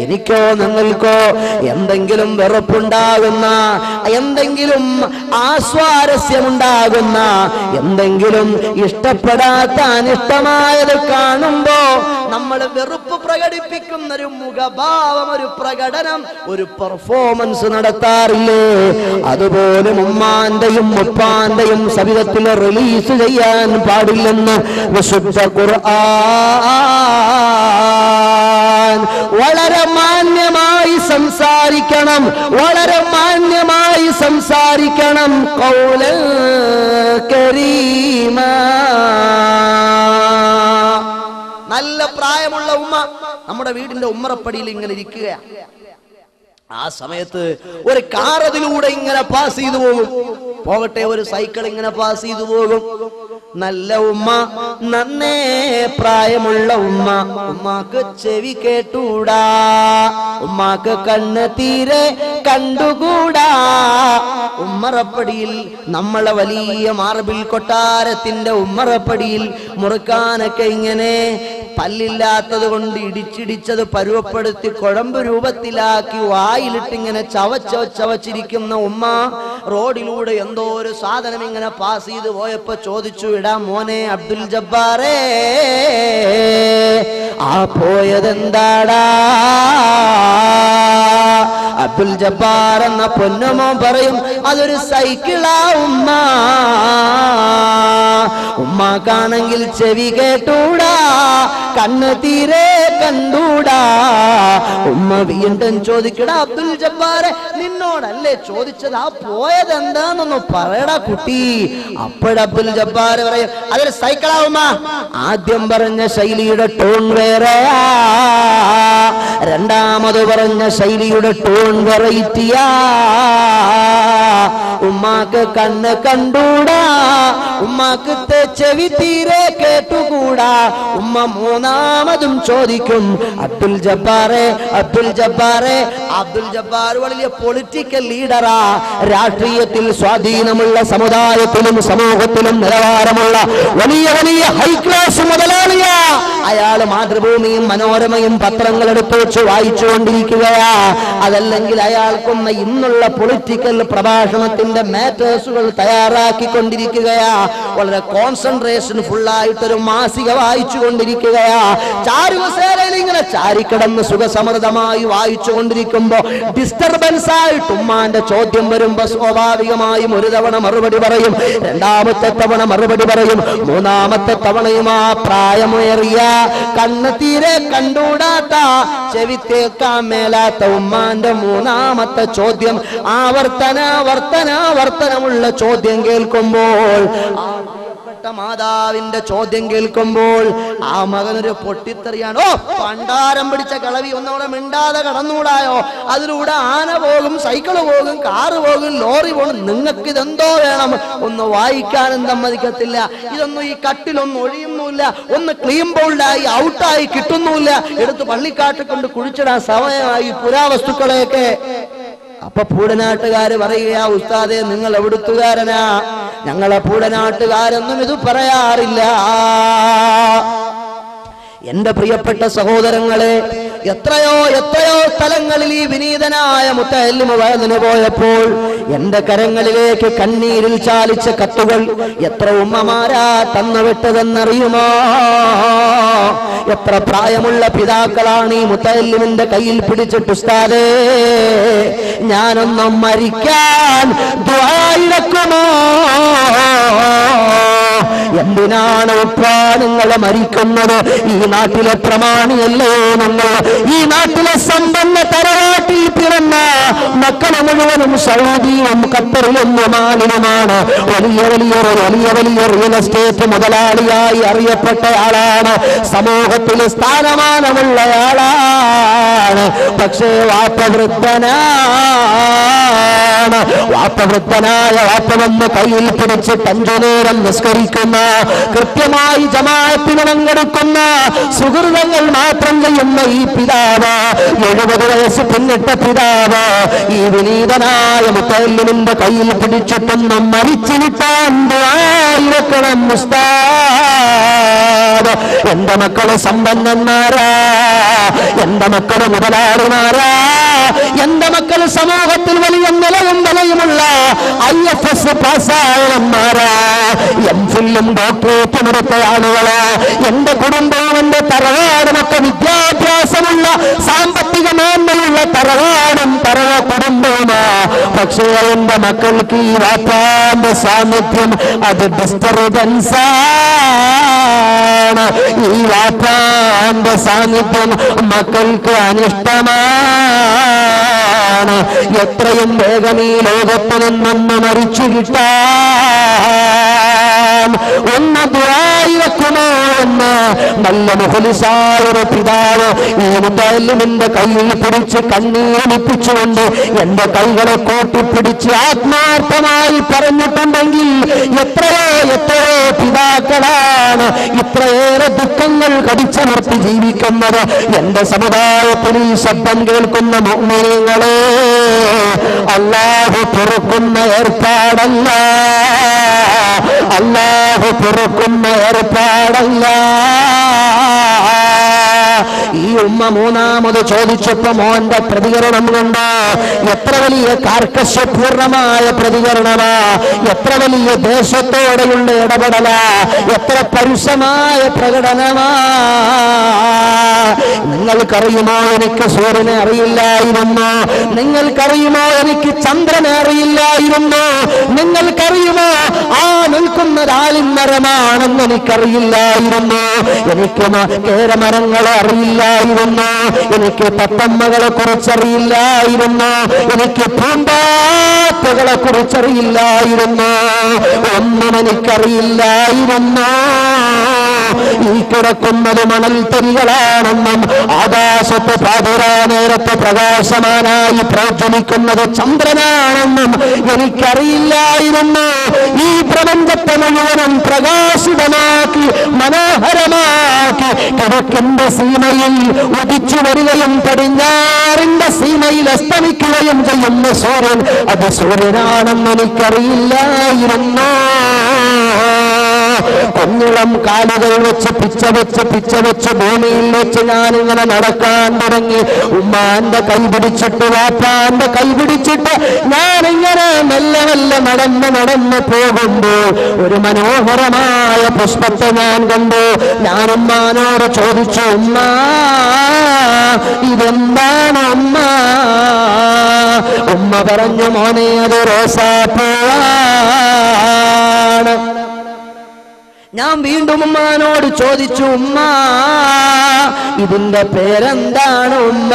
എനിക്കോ നിങ്ങൾക്കോ എന്തെങ്കിലും വെറുപ്പുണ്ടാകുന്ന, എന്തെങ്കിലും ആസ്വാരസ്യമുണ്ടാകുന്ന, എന്തെങ്കിലും ഇഷ്ടപ്പെടാത്ത അനിഷ്ടമായത് കാണുമ്പോ നമ്മൾ വെറുപ്പ് പ്രകടിപ്പിക്കുന്ന ഒരു മുഖഭാവം, ഒരു പ്രകടനം, ഒരു പെർഫോമൻസ് നടത്താറില്ലേ? അതുപോലെ ഉമ്മാന്റെയും ഉപ്പാന്റെയും സവിധത്തിൽ റിലീസ് ചെയ്യാൻ പാടില്ലെന്ന് വിശുദ്ധ ഖുർആൻ. വളരെ മാന്യമായി സംസാരിക്കണം, വളരെ മാന്യമായി സംസാരിക്കണം. ഖൗലൻ കരീമാ. നല്ല പ്രായമുള്ള ഉമ്മ നമ്മുടെ വീടിന്റെ ഉമ്മറപ്പടിയിൽ ഇങ്ങനെ ഇരിക്കുകയാണ്. ആ സമയത്ത് ഒരു കാർ അതിലൂടെ ഇങ്ങനെ പാസ് ചെയ്തു പോകും, പോകട്ടെ, ഒരു സൈക്കിൾ ഇങ്ങനെ പാസ് ചെയ്തു പോകും. നല്ല ഉമ്മ, നന്നേ പ്രായമുള്ള ഉമ്മ, ഉമ്മാക്ക് ചെവി കേട്ടൂടാ, ഉമ്മാക്ക് കണ്ണ് തീരെ കണ്ടുകൂടാ. ഉമ്മറപ്പടിയിൽ, നമ്മളെ വലിയ മാർബിൾ കൊട്ടാരത്തിന്റെ ഉമ്മറപ്പടിയിൽ മുറുക്കാനൊക്കെ ഇങ്ങനെ പല്ലില്ലാത്തത് കൊണ്ട് ഇടിച്ചിടിച്ചത് പരുവപ്പെടുത്തി കുഴമ്പ് രൂപത്തിലാക്കി വായിലിട്ടിങ്ങനെ ചവച്ചിരിക്കുന്ന ഉമ്മ റോഡിലൂടെ എന്തോ ഒരു സാധനം ഇങ്ങനെ പാസ് ചെയ്ത് പോയപ്പോ ചോദിച്ചു, ഇടാ മോനെ അബ്ദുൽ ജബ്ബാറേ, ആ പോയതെന്താടാ? അബ്ദുൽ ജബ്ബാർ എന്ന പൊന്നുമോ പറയും, അതൊരു സൈക്കിളാ ഉമ്മ. ഉമ്മാക്കാണെങ്കിൽ ചെവി കേട്ടൂടാ, കണ്ണ് തീരെ കണ്ടൂടാ. ഉമ്മ വീണ്ടും ചോദിക്കടാ, അബ്ദുൽ ജബ്ബാറെ നിന്നോടല്ലേ ചോദിച്ചത്, ആ പോയതെന്താന്നൊന്ന് പറയടാ കുട്ടി. അപ്പോഴ അബ്ദുൽ ജബ്ബാർ പറയും, അതൊരു സൈക്കിളാ ഉമ്മ. ആദ്യം പറഞ്ഞ ശൈലിയുടെ ടോൺ വേറെയാ, രണ്ടാമത് പറഞ്ഞ ശൈലിയുടെ ടോൺ വെറൈറ്റിയാ. ഉമ്മാക്ക് കണ്ണ് കണ്ടൂടാ, ഉമ്മാക്ക് ചെവി തീരെ കേട്ടുകൂടാ. ഉമ്മ മൂന്നാമതും ചോദിക്കും, അബ്ദുൽ ജബ്ബാറെ, അബ്ദുൽ ജബ്ബാറെ. അബ്ദുൽ ജബ്ബാർ വലിയ പൊളിറ്റിക്കൽ ലീഡറാ, രാഷ്ട്രീയത്തിൽ സ്വാധീനമുള്ള, സമുദായത്തിലും സമൂഹത്തിലും നിലവാരമുള്ള വലിയ വലിയ ഹൈ ക്ലാസ് മുതലാളിയാ. അയാൾ മാതൃഭൂമിയും മനോരമയും പത്രങ്ങൾ എടുത്തു വെച്ച് വായിച്ചുകൊണ്ടിരിക്കുകയാ. അതല്ലെങ്കിൽ അയാൾക്കൊന്ന് ഇന്നുള്ള പൊളിറ്റിക്കൽ പ്രഭാഷണത്തിന്റെ മാറ്റേഴ്സുകൾ തയ്യാറാക്കിക്കൊണ്ടിരിക്കുകയാ. വളരെ കോൺസെൻട്രേഷൻ ഫുള്ളായിട്ടൊരു മാസിക വായിച്ചു കൊണ്ടിരിക്കുകയാ. ചാരുകസേരയിൽ ഇങ്ങനെ ചാരിക്കിടന്ന് സുഖസമൃദ്ധമായി വായിച്ചു കൊണ്ടിരിക്കുമ്പോ ഡിസ്റ്റർബൻസ് ആയിട്ട് ഉമ്മാന്റെ ചോദ്യം വരുമ്പോ സ്വാഭാവികമായും ഒരു തവണ മറുപടി പറയും, രണ്ടാമത്തെ തവണ മറുപടി പറയും, മൂന്നാമത്തെ തവണയും ആ പ്രായമേറിയ, കണ്ണ് തീരെ കണ്ടൂടാത്ത, ചെവി കേൾക്കാൻ മേലാത്ത ഉമ്മാന്റെ മൂന്നാമത്തെ ചോദ്യം, ആവർത്തനമുള്ള ചോദ്യം കേൾക്കുമ്പോൾ, മാതാവിന്റെ ചോദ്യം കേൾക്കുമ്പോൾ ആ മകനൊരു പൊട്ടിത്തെറിയാണ്. ഓ പണ്ടാരം പിടിച്ച കളവി, ഒന്നവിടെ മിണ്ടാതെ കടന്നുകൂടായോ? അതിലൂടെ ആന പോകും, സൈക്കിള് പോകും, കാറ് പോകും, ലോറി പോകും, നിങ്ങൾക്ക് ഇതെന്തോ വേണം? ഒന്ന് വായിക്കാനും സമ്മതിക്കത്തില്ല. ഇതൊന്നും ഈ കട്ടിലൊന്നും ഒഴിയുന്നുമില്ല, ഒന്ന് ക്ലീൻ ബോൾഡായി ഔട്ടായി കിട്ടുന്നുമില്ല. എടുത്ത് പള്ളിക്കാട്ട് കൊണ്ട് കുഴിച്ചിടാൻ സമയമായി പുരാവസ്തുക്കളെയൊക്കെ. അപ്പൊ പൂടനാട്ടുകാര് പറയുക, ഉസ്താദെ നിങ്ങൾ എവിടുത്തുകാരനാ? ഞങ്ങളെ പൂടനാട്ടുകാരൊന്നും ഇത് പറയാറില്ല. എന്റെ പ്രിയപ്പെട്ട സഹോദരങ്ങളെ, എത്രയോ സ്ഥലങ്ങളിൽ ഈ വിനീതനായ മുത്തഅല്ലിം വയലിന് പോയപ്പോൾ എന്റെ കരങ്ങളിലേക്ക് കണ്ണീരിൽ ചാലിച്ച കത്തുകൾ എത്ര ഉമ്മമാരാ തന്നുവിട്ടതെന്നറിയുമോ? എത്ര പ്രായമുള്ള പിതാക്കളാണ് ഈ മുത്തഅല്ലിമിന്റെ കയ്യിൽ പിടിച്ചിട്ട്, ഉസ്താദേ ഞാനൊന്നും മരിക്കാൻ ദുആയിരക്കുമോ? എന്തിനാണ് ഉപ്പാ നിങ്ങൾ മരിക്കുന്നത്? ഈ നാട്ടിലെ പ്രമാണിയല്ലേ നിങ്ങൾ? ഈ നാട്ടിലെ സമ്പന്ന തറവാട്ടിൽ പിറന്ന മക്കളെ മുഴുവനും സൗദിയും ഖത്തറിലും ഒമാനിലുമാണ്. വലിയ റിയൽ എസ്റ്റേറ്റ് മുതലാളിയായി അറിയപ്പെട്ട ആളാണ്, സമൂഹത്തിൽ സ്ഥാനമാനമുള്ളയാളാണ്. പക്ഷേ വാപ്പ വൃദ്ധനാണ്. വാപ്പ വന്ന് കയ്യിൽ പിടിച്ച് 5 നേരം നിസ്കരിക്കുന്ന, കൃത്യമായി ജമാഅത്തിന് പങ്കെടുക്കുന്ന, സുഹൃതങ്ങൾ മാത്രം ചെയ്യുന്ന ഈ പിതാവ്, 70 വയസ്സ് പിന്നിട്ട പിതാവ്, ഈ വിനീതനായ മുത്തഅല്ലിമിന്റെ കയ്യിൽ പിടിച്ചിട്ടൊന്നും മരിച്ചിരിക്കാൻ ദുആയിരക്കണം ഉസ്താദ്. എന്റെ മക്കള് സമ്പന്നന്മാരാ, എന്റെ മക്കള് മുതലാളിമാരാ, എന്റെ മക്കള് സമൂഹത്തിൽ വലിയ നിലയും വിലയുമുള്ള IFS പാസ്സായവന്മാരാ, എംഫിലും ഡോക്ടറേറ്റും എടുത്ത ആളുകള്. എന്റെ കുടുംബവും എന്റെ തറവാടുമൊക്കെ വിദ്യാഭ്യാസമുള്ള, സാമ്പത്തിക മേന്മയുള്ള തറവാടും കുടുംബവുമാ. പക്ഷേ എന്റെ മക്കൾക്ക് ഈ വാപ്പാന്റെ സാന്നിധ്യം അത് ഡിസ്റ്റർബൻസാണ്. ഈ വാപ്പാന്റെ സാന്നിധ്യം മക്കൾക്ക് അനിഷ്ടമാണ്. എത്രയും വേഗം ഈ ലോകത്ത് നിന്നൊന്ന് മരിച്ചു കിട്ടാൻ ഒന്ന് ദുആയിരക്കുമോ എന്ന് നല്ല മുഖലിസായ ഒരു പിതാവ് ഈ മുത്തഅല്ലിമിന്റെ കയ്യിൽ പിടിച്ച് കണ്ണീരൊലിപ്പിച്ചുകൊണ്ട് എന്റെ കൈകളെ കോട്ടിപ്പിടിച്ച് ആത്മാർത്ഥമായി പറഞ്ഞിട്ടുണ്ടെങ്കിൽ എത്രയോ പിതാക്കളാണ് ഇത്രയേറെ ദുഃഖങ്ങൾ കടിച്ചമർത്തി ജീവിക്കുന്നത്. എന്റെ സമുദായത്തിൽ ഈ ശബ്ദം കേൾക്കുന്ന മുഅ്മിനീങ്ങളെ, അല്ലാഹു പൊറുക്കുന്ന ഏർപ്പാടല്ല, അല്ലാഹു പൊറുക്കുന്ന ഏർപ്പാടല്ല. ഈ ഉമ്മ മൂന്നാമത് ചോദിച്ചപ്പോ മോന്റെ പ്രതികരണം കൊണ്ട് എത്ര വലിയ കാർക്കശ്യപൂർണമായ പ്രതികരണമാ, എത്ര വലിയ ദേശത്തോടെയുള്ള ഇടപെടലാ, എത്ര പരുഷമായ പ്രകടനമാ. നിങ്ങൾക്കറിയുമോ എനിക്ക് സൂര്യനെ അറിയില്ലായിരുന്നു, നിങ്ങൾക്കറിയുമോ എനിക്ക് ചന്ദ്രനെ അറിയില്ലായിരുന്നു, നിങ്ങൾക്കറിയുമോ ആ നിൽക്കുന്നത് ആലിമരമാണെന്ന് എനിക്കറിയില്ലായിരുന്നു, എനിക്ക് കേരമരങ്ങളെ അറിയില്ലായിരുന്നു, എനിക്ക് തത്തമ്മകളെ കുറിച്ചറിയില്ലായിരുന്നു, എനിക്ക് പൂമ്പാറ്റകളെ കുറിച്ചറിയില്ലായിരുന്നു, ഒന്നും എനിക്കറിയില്ലായിരുന്നു. ഈ കിടക്കുന്നത് മണൽത്തരികളാണെന്നും ആകാശത്ത് പാതിരാ നേരത്തെ പ്രകാശമാനായി പ്രജ്വലിക്കുന്നത് ചന്ദ്രനാണെന്നും എനിക്കറിയില്ലായിരുന്നു. ഈ പ്രപഞ്ചത്തെ മുഴുവനും പ്രകാശിതമാക്കി മനോഹരമാക്കി കിഴക്കിന്റെ സീമയിൽ ഉദിച്ചു വരികയും പടിഞ്ഞാറിന്റെ സീമയിൽ അസ്തമിക്കുകയും ചെയ്യുന്ന സൂര്യൻ അത് സൂര്യനാണെന്ന് എനിക്കറിയില്ലായിരുന്നു. കുഞ്ഞിളം കാലുകൾ വെച്ച് പിച്ച വെച്ച് ഭൂമിയിൽ വെച്ച് ഞാനിങ്ങനെ നടക്കാൻ തുടങ്ങി. ഉമ്മാന്റെ കൈ പിടിച്ചിട്ട് വാപ്പാന്റെ കൈ പിടിച്ചിട്ട് ഞാനിങ്ങനെ മെല്ലെ മെല്ലെ നടന്ന് പോകുമ്പോൾ ഒരു മനോഹരമായ പുഷ്പത്തെ ഞാൻ കണ്ടു. ഞാൻ ഉമ്മാനോട് ചോദിച്ചു, ഉമ്മ ഇതെന്താണ് ഉമ്മ? ഉമ്മ പറഞ്ഞു, മോനെ അത് റോസാപ്പൂവാണ്. ഞാൻ വീണ്ടും ഉമ്മാനോട് ചോദിച്ചു, ഉമ്മ ഇതിന്റെ പേരെന്താണ് ഉമ്മ?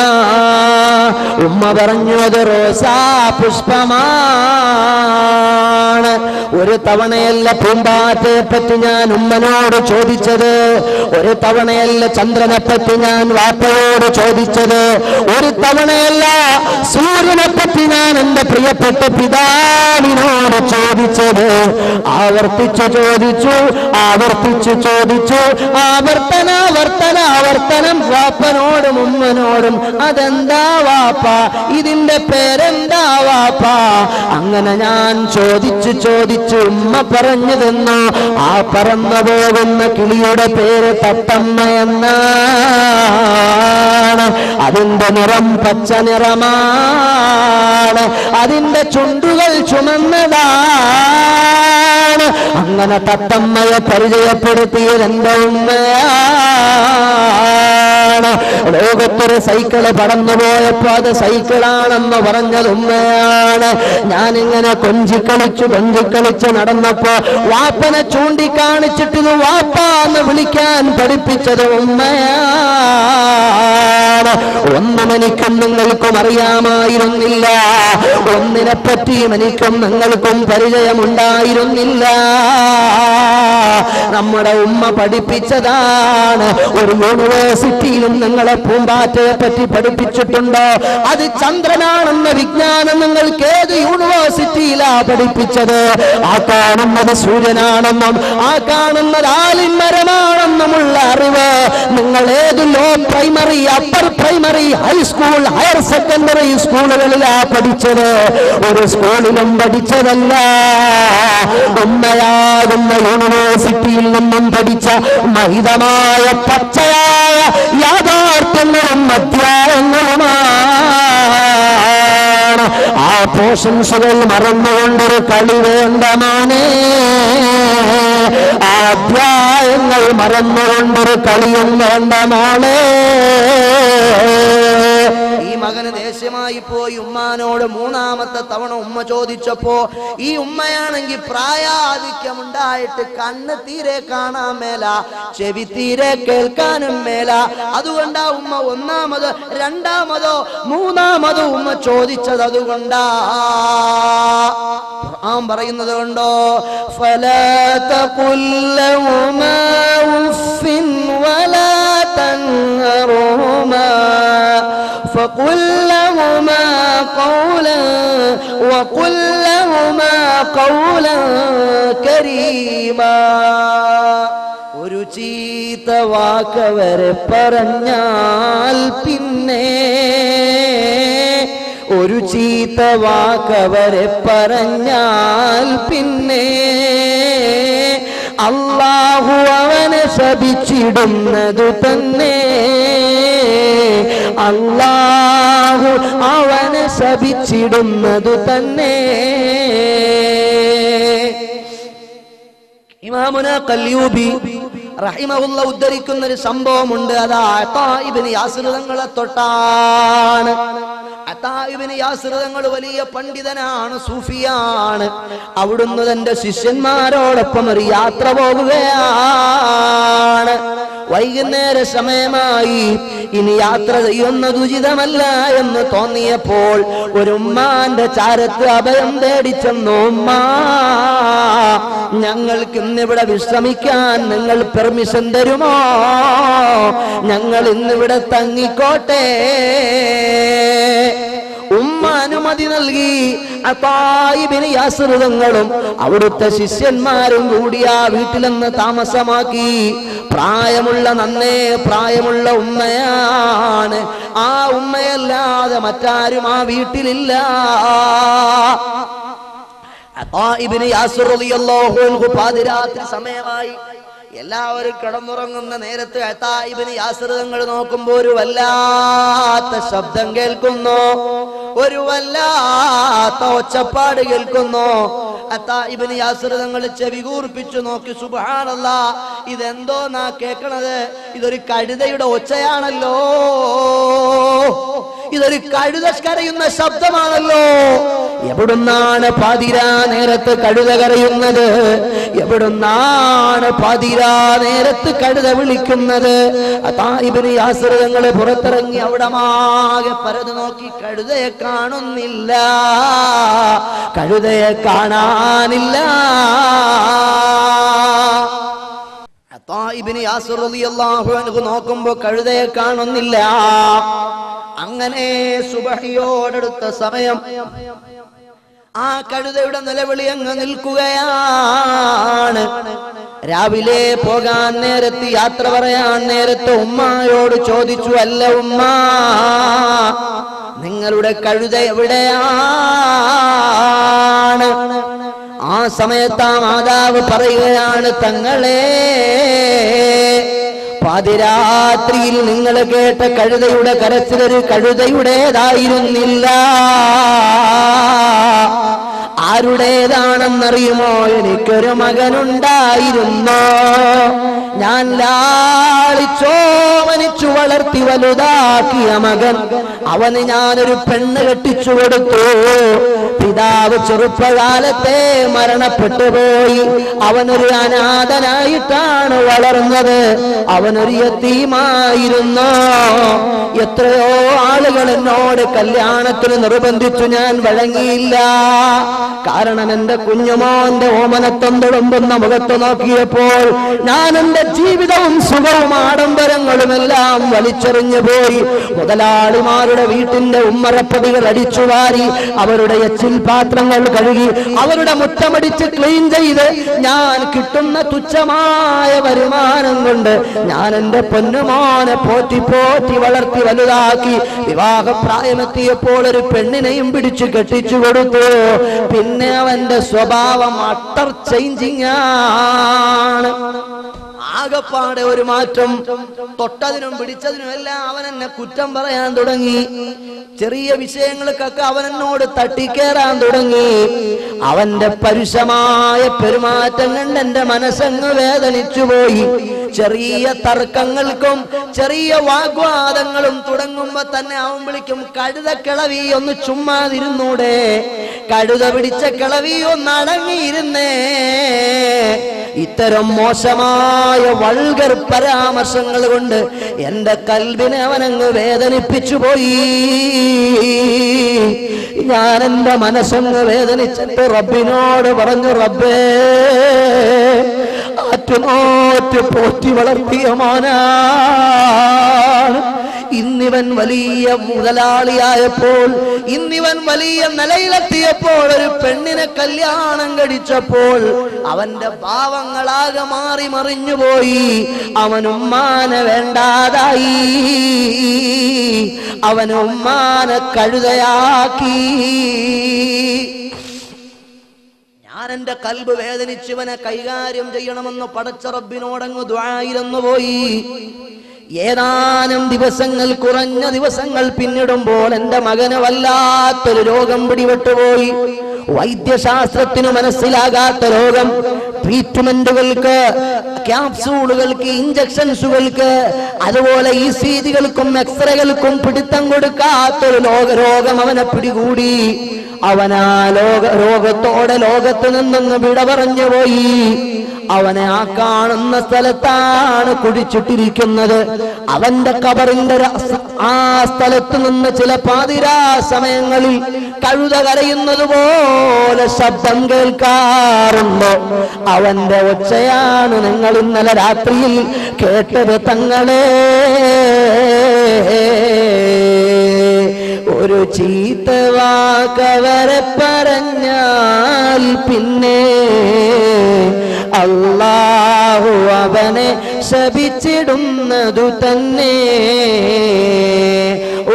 ഉമ്മ പറഞ്ഞു, അത് റോസാ പുഷ്പമാണ്. ഒരു തവണയല്ല പൂമ്പാറ്റയെ പറ്റി ഞാൻ ഉമ്മനോട് ചോദിച്ചത്, ഒരു തവണയല്ല ചന്ദ്രനെ പറ്റി ഞാൻ വാപ്പയോട് ചോദിച്ചത്, ഒരു തവണയല്ല സൂര്യനെ പറ്റി ഞാൻ എന്റെ പ്രിയപ്പെട്ട പിതാവിനോട് ചോദിച്ചത്. ആവർത്തിച്ചു ചോദിച്ചു, ആവർത്തനം വാപ്പനോടും ഉമ്മനോടും. അതെന്താ വാപ്പ, ഇതിന്റെ പേരെന്താ വാപ്പ? അങ്ങനെ ഞാൻ ചോദിച്ചു ഉമ്മ പറഞ്ഞു തന്നു. ആ പറന്നു പോകുന്ന കിളിയുടെ പേര് തത്തമ്മ എന്നാണ്. അതിന്റെ നിറം പച്ച നിറമാണ്, അതിന്റെ ചുണ്ടുകൾ ചുമന്നതാണ്. അങ്ങനെ തത്തമ്മയെ പരിചയപ്പെടുത്തിയത് എന്റെ ഉമ്മയാണ്. ലോകത്തൊരു സൈക്കിള് പറന്നുപോയപ്പോ അത് സൈക്കിളാണെന്ന് പറഞ്ഞത് ഉമ്മയാണ്. ഞാനിങ്ങനെ കൊഞ്ചിക്കളിച്ച് നടന്നപ്പോ വാപ്പനെ ചൂണ്ടിക്കാണിച്ചിട്ട് വാപ്പ എന്ന് വിളിക്കാൻ പഠിപ്പിച്ചത് ഉമ്മയാണ്. ഒന്നും എനിക്കും നിങ്ങൾക്കും അറിയാമായിരുന്നില്ല, ഒന്നിനെ പറ്റിയും എനിക്കും നിങ്ങൾക്കും പരിചയമുണ്ടായിരുന്നില്ല. നമ്മുടെ ഉമ്മ പഠിപ്പിച്ചതാണ്. ഒരു യൂണിവേഴ്സിറ്റിയിലും നിങ്ങളെ പൂമ്പാറ്റയെ പറ്റി പഠിപ്പിച്ചിട്ടുണ്ടോ? അത് ചന്ദ്രനാണെന്ന വിജ്ഞാനം നിങ്ങൾക്ക് ഏത് യൂണിവേഴ്സിറ്റിയിലാ പഠിപ്പിച്ചത്? ആ കാണുന്നത് സൂര്യനാണെന്നും ആ കാണുന്നത് ആലിമരമാണെന്നുമുള്ള അറിവ് നിങ്ങൾ ഏത് lower primary, upper primary, high school, higher secondary സ്കൂളുകളിലാ പഠിച്ചത്? ഒരു സ്കൂളിലും പഠിച്ചതല്ല. ഉമ്മയാകുന്ന യൂണിവേഴ്സിറ്റിയിൽ നിന്നും പഠിച്ച മഹിതമായ പച്ചയായ യാഥാർത്ഥ്യങ്ങളും അധ്യായങ്ങളുമാണ്. ആ പോഷൻസുകൾ മറന്നുകൊണ്ടൊരു കളി വേണ്ട മോനെ, ആ അധ്യായങ്ങൾ മറന്നുകൊണ്ടൊരു കളിയും വേണ്ട മോളെ. ഈ മകന് ദേഷ്യമായി പോയി ഉമ്മാനോട് മൂന്നാമത്തെ തവണ ഉമ്മ ചോദിച്ചപ്പോ, ഈ ഉമ്മയാണെങ്കിൽ പ്രായാധിക്യമുണ്ടായിട്ട് കണ്ണ് തീരെ കാണാൻ മേല, ചെവി തീരെ കേൾക്കാനും മേല. അതുകൊണ്ടാ ഉമ്മ ഒന്നാമത് രണ്ടാമതോ മൂന്നാമതോ ഉമ്മ ചോദിച്ചത്. അതുകൊണ്ടാ ഖുർആൻ പറയുന്നത് കൊണ്ടോ, ഫലാ തഖുൽ ലഹുമാ ഉഫ്ഫിൻ വലാ തൻഹറുമാ فقل لهما قولا كريما. ഒരു ചീത്ത വാക്കവരെ പറഞ്ഞാൽ പിന്നെ, ഒരു ചീത്ത വാക്കവരെ പറഞ്ഞാൽ പിന്നെ അല്ലാഹു അവനെ ശപിച്ചിടുന്നതു തന്നെ. അല്ലാഹു അവനെ ശപിച്ചിടുന്നതു തന്നെ. ഇമാമുന ഖൽയൂബി റഹിമഹുല്ലാഹ് ഉദ്ധരിക്കുന്ന ഒരു സംഭവമുണ്ട്. അത് അതാ ഇബ്നു യാസിർ തങ്ങളെ തൊട്ടാണ്. അതാ ഇബ്നു യാസിർ തങ്ങൾ വലിയ പണ്ഡിതനാണ്, സൂഫിയാണ്. അവിടുന്ന് തന്റെ ശിഷ്യന്മാരോടൊപ്പം ഒരു യാത്ര പോകുകയാണ്. വൈകുന്നേര സമയമായി. ഇനി യാത്ര ചെയ്യുന്നത് ഉചിതമല്ല എന്ന് തോന്നിയപ്പോൾ ഒരു ഉമ്മാന്റെ ചാരത്ത് അഭയം തേടിച്ചെന്നു. ഉമ്മാ, ഞങ്ങൾക്ക് ഇന്നിവിടെ വിശ്രമിക്കാൻ നിങ്ങൾ പെർമിഷൻ തരുമോ? ഞങ്ങൾ ഇന്നിവിടെ തങ്ങിക്കോട്ടെ. ഉമ്മ അനുമതി നൽകി. അതാ ഇബ്നു യാസിർ തങ്ങളും അവിടുത്തെ ശിഷ്യന്മാരും കൂടി ആ വീട്ടിലെന്ന് താമസമാക്കി. നന്നേ പ്രായമുള്ള ഉമ്മയാണ്. ആ ഉമ്മയല്ലാതെ മറ്റാരും ആ വീട്ടിലില്ല. അതാ ഇബ്നു യാസിർ റളിയല്ലാഹു അൻഹു പാതിരാത്രി സമയമായി. എല്ലാവരും കിടന്നുറങ്ങുന്ന നേരത്ത് അതാ ഇബ്നു യാസിർ തങ്ങൾ നോക്കുമ്പോൾ ഒരു വല്ലാത്ത ശബ്ദം കേൾക്കുന്നു, ഒരു വല്ലാത്ത ഒച്ചപ്പാട് കേൾക്കുന്നു. അതാ ഇബ്നു യാസിർ തങ്ങൾ ചെവി കൂർപ്പിച്ചു നോക്കി. സുബ്ഹാനല്ലാഹ്, ഇതെന്തോന്നാ കേൾക്കണത്? ഇതൊരു കഴുതയുടെ ഒച്ചയാണല്ലോ, ഇതൊരു കഴുത കരയുന്ന ശബ്ദമാണല്ലോ. എവിടുന്നാണ് പാതിരാ നേരത്ത് കഴുത കരയുന്നത്? എവിടുന്നാണ് പാതിരാ നേരത്ത് കഴുത വിളിക്കുന്നത്? അതാ ഇബ്നു യാസിർ തങ്ങൾ പുറത്തിറങ്ങി അവിടെ മാകെ പരതു നോക്കി. കഴുതയെ കാണുന്നില്ല, കഴുതയെ കാണാനില്ല. അതാ ഇബ്നു യാസിർ റളിയല്ലാഹു അൻഹു നോക്കുമ്പോ കഴുതയെ കാണുന്നില്ല. അങ്ങനെ സുബഹിയോടടുത്ത സമയം ആ കഴുതയുടെ നിലവിളി അങ്ങ് നിൽക്കുകയാണ്. രാവിലെ പോകാൻ നേരത്ത്, യാത്ര പറയാൻ നേരത്ത് ഉമ്മയോട് ചോദിച്ചു, അല്ല ഉമ്മ, നിങ്ങളുടെ കഴുത എവിടെയാണ്? ആ സമയത്ത് ആ മാതാവ് പറയുകയാണ്, തങ്ങളെ, പാതിരാത്രിയിൽ നിങ്ങൾ കേട്ട കഴുതയുടെ കരച്ചിലൊരു കഴുതയുടേതായിരുന്നില്ല. ആരുടേതാണെന്നറിയുമോ? എനിക്കൊരു മകനുണ്ടായിരുന്നു. ഞാൻ ലാളിച്ചോമനിച്ചു വളർത്തി വലുതാക്കിയ മകൻ. അവന് ഞാനൊരു പെണ്ണ് കെട്ടിച്ചു കൊടുത്തു. പിതാവ് ചെറുപ്പകാലത്തെ മരണപ്പെട്ടു പോയി. അവനൊരു അനാഥനായിട്ടാണ് വളർന്നത്. അവനൊരു യതീമായിരുന്നു. എത്രയോ ആളുകൾ എന്നോട് കല്യാണത്തിന് നിർബന്ധിച്ചു, ഞാൻ വഴങ്ങിയില്ല. കാരണം എന്റെ കുഞ്ഞുമോന്റെ ഓമനത്വം തുളുമ്പുന്ന മുഖത്ത് നോക്കിയപ്പോൾ ഞാൻ എന്റെ ജീവിതവും സുഖവും ആഡംബരങ്ങളും എല്ലാം വലിച്ചെറിഞ്ഞു പോയി. മുതലാളിമാരുടെ വീട്ടിന്റെ ഉമ്മറപ്പടികൾ അടിച്ചുവാരി, അവരുടെ എച്ചിൽ പാത്രങ്ങൾ കഴുകി, അവരുടെ മുറ്റമടിച്ച് ക്ലീൻ ചെയ്ത്, ഞാൻ കിട്ടുന്ന തുച്ഛമായ വരുമാനം കൊണ്ട് ഞാൻ എന്റെ പൊന്നുമോനെ പോറ്റി പോറ്റി വളർത്തി വലുതാക്കി. വിവാഹപ്രായമെത്തിയപ്പോൾ ഒരു പെണ്ണിനെയും പിടിച്ചു കെട്ടിച്ചു കൊടുത്തു. പിന്നെ അവന്റെ സ്വഭാവം അട്ടർ ചേഞ്ചിങ് ആണ്. ആകപ്പാടെ ഒരു മാറ്റം. തൊട്ടതിനും പിടിച്ചതിനും എല്ലാം അവൻ എന്നെ കുറ്റം പറയാൻ തുടങ്ങി. ചെറിയ വിഷയങ്ങൾക്കൊക്കെ അവൻ എന്നോട് തട്ടിക്കേറാൻ തുടങ്ങി. അവന്റെ പരുഷമായ പെരുമാറ്റം കണ്ട് എന്റെ മനസ്സങ്ങ് വേദനിച്ചു പോയി. ചെറിയ തർക്കങ്ങൾക്കും ചെറിയ വാഗ്വാദങ്ങളും തുടങ്ങുമ്പോ തന്നെ അവൻ വിളിക്കും, കഴുത കിളവി ഒന്ന് ചുമ്മാതിരുന്നൂടെ, കഴുത പിടിച്ച കിളവി ഒന്ന് അടങ്ങിയിരുന്നേ. ഇത്തരം മോശമായ വൾഗർ പരാമർശങ്ങൾ കൊണ്ട് എന്റെ കൽബിനെ അവനങ്ങ് വേദനിപ്പിച്ചു പോയി. ഞാൻ എന്റെ മനസ്സങ്ങ് വേദനിച്ചിട്ട് റബ്ബിനോട് പറഞ്ഞു, റബ്ബേ, ആറ്റുനോറ്റ് പോറ്റി വളർത്തിയ മോനാണ്. ഇന്നിവൻ വലിയ മുതലാളിയായപ്പോൾ, ഇന്നിവൻ വലിയ നിലയിലെത്തിയപ്പോൾ, ഒരു പെണ്ണിനെ കല്യാണം കഴിച്ചപ്പോൾ അവന്റെ ഭാവങ്ങളാകെ മാറി മറിഞ്ഞുപോയി. അവൻ ഉമ്മാനെ വേണ്ടാതായി, അവൻ ഉമ്മാനെ കഴുതയാക്കി. ഞാൻ എന്റെ കൽബ് വേദനിച്ചവനെ കൈകാര്യം ചെയ്യണമെന്ന് പടച്ച റബ്ബിനോടങ്ങ് ദുആയിരുന്നു പോയി. ഏതാനും ദിവസങ്ങൾ, കുറഞ്ഞ ദിവസങ്ങൾ പിന്നിടുമ്പോൾ എന്റെ മകന് വല്ലാത്തൊരു രോഗം പിടിപെട്ടുപോയി. വൈദ്യശാസ്ത്രത്തിന് മനസ്സിലാകാത്ത രോഗം. ട്രീറ്റ്മെന്റുകൾക്ക്, ക്യാപ്സൂളുകൾക്ക്, ഇഞ്ചക്ഷൻസുകൾക്ക്, അതുപോലെ ECGകൾക്കും എക്സ്റേകൾക്കും പിടുത്തം കൊടുക്കാത്തൊരു രോഗം അവനെ പിടികൂടി. അവനാ രോഗത്തോടെ ലോകത്ത് നിന്നൊന്ന് വിട പറഞ്ഞു പോയി. അവനെ ആ കാണുന്ന സ്ഥലത്താണ് കുഴിച്ചിട്ടിരിക്കുന്നത്. അവന്റെ ഖബറിന്റെ ആ സ്ഥലത്ത് നിന്ന് ചില പാതിരാ സമയങ്ങളിൽ കഴുത കരയുന്നത് പോലെ ശബ്ദം കേൾക്കാറുണ്ട്. അവന്റെ ഒച്ചയാണ് നിങ്ങൾ ഇന്നലെ രാത്രിയിൽ കേട്ടത് തങ്ങളെ. ഒരു ചീത്ത വാക്കവരെ പറഞ്ഞാൽ പിന്നെ അല്ലാഹു അവനെ ശപിച്ചിടുന്നതു തന്നെ.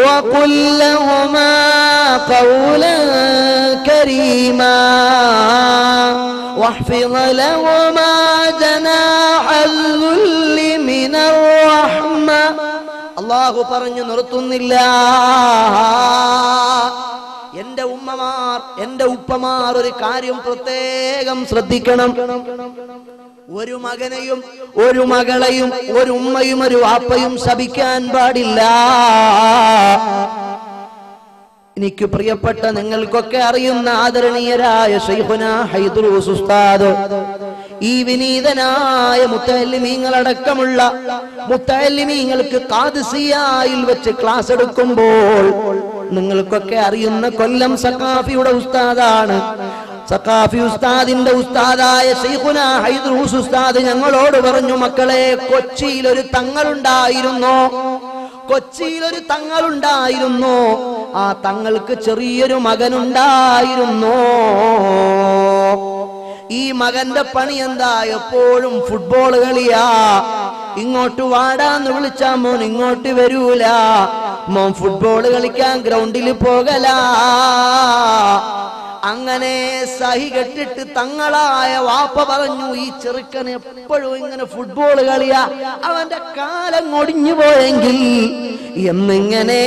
وقل لهما قولا كريما واحفظ لهما جناح الذل من الرحمة. അല്ലാഹു പറഞ്ഞു നിർത്തുന്നില്ല. എന്റെ ഉമ്മമാർ, എന്റെ ഉപ്പമാർ ഒരു കാര്യം പ്രത്യേകം ശ്രദ്ധിക്കണം. ഒരു മകനെയും ഒരു മകളെയും ഒരു ഉമ്മയും ഒരു വാപ്പയും ശപിക്കാൻ പാടില്ല. എനിക്ക് പ്രിയപ്പെട്ട നിങ്ങൾക്കൊക്കെ അറിയുന്ന ആദരണീയരായ ശൈഖുനാ ഹൈദ്രൂസ് ഉസ്താദ്, ഈ വിനീതനായ മുത്തഅല്ലിമീങ്ങളടക്കമുള്ള മുത്തഅല്ലിമീങ്ങൾക്ക് ഖാദിസിയയിൽ വെച്ച് ക്ലാസ് എടുക്കുമ്പോൾ നിങ്ങൾക്കൊക്കെ അറിയുന്ന കൊല്ലം സഖാഫിയുടെ ഉസ്താദാണ്. സഖാഫി ഉസ്താദിന്റെ ഉസ്താദായ ശൈഖുനാ ഹൈദ്രൂസ് ഉസ്താദ് ഞങ്ങളോട് പറഞ്ഞു, മക്കളെ, കൊച്ചിയിൽ ഒരു തങ്ങളുണ്ടായിരുന്നു. കൊച്ചിയിലൊരു തങ്ങളുണ്ടായിരുന്നു. ആ തങ്ങൾക്ക് ചെറിയൊരു മകനുണ്ടായിരുന്നു. ഈ മകന്റെ പണി എന്താ? എപ്പോഴും ഫുട്ബോൾ കളിയാ. ഇങ്ങോട്ട് വാടാന്ന് വിളിച്ചാ മോൻ ഇങ്ങോട്ട് വരൂല. മോൻ ഫുട്ബോൾ കളിക്കാൻ ഗ്രൗണ്ടിൽ പോകലാ. അങ്ങനെ സഹി കെട്ടിട്ട് തങ്ങളായ വാപ്പ പറഞ്ഞു, ഈ ചെറുക്കൻ എപ്പോഴും ഇങ്ങനെ ഫുട്ബോൾ കളിയാ, അവന്റെ കാലം ഒടിഞ്ഞു പോയെങ്കിൽ എന്നിങ്ങനെ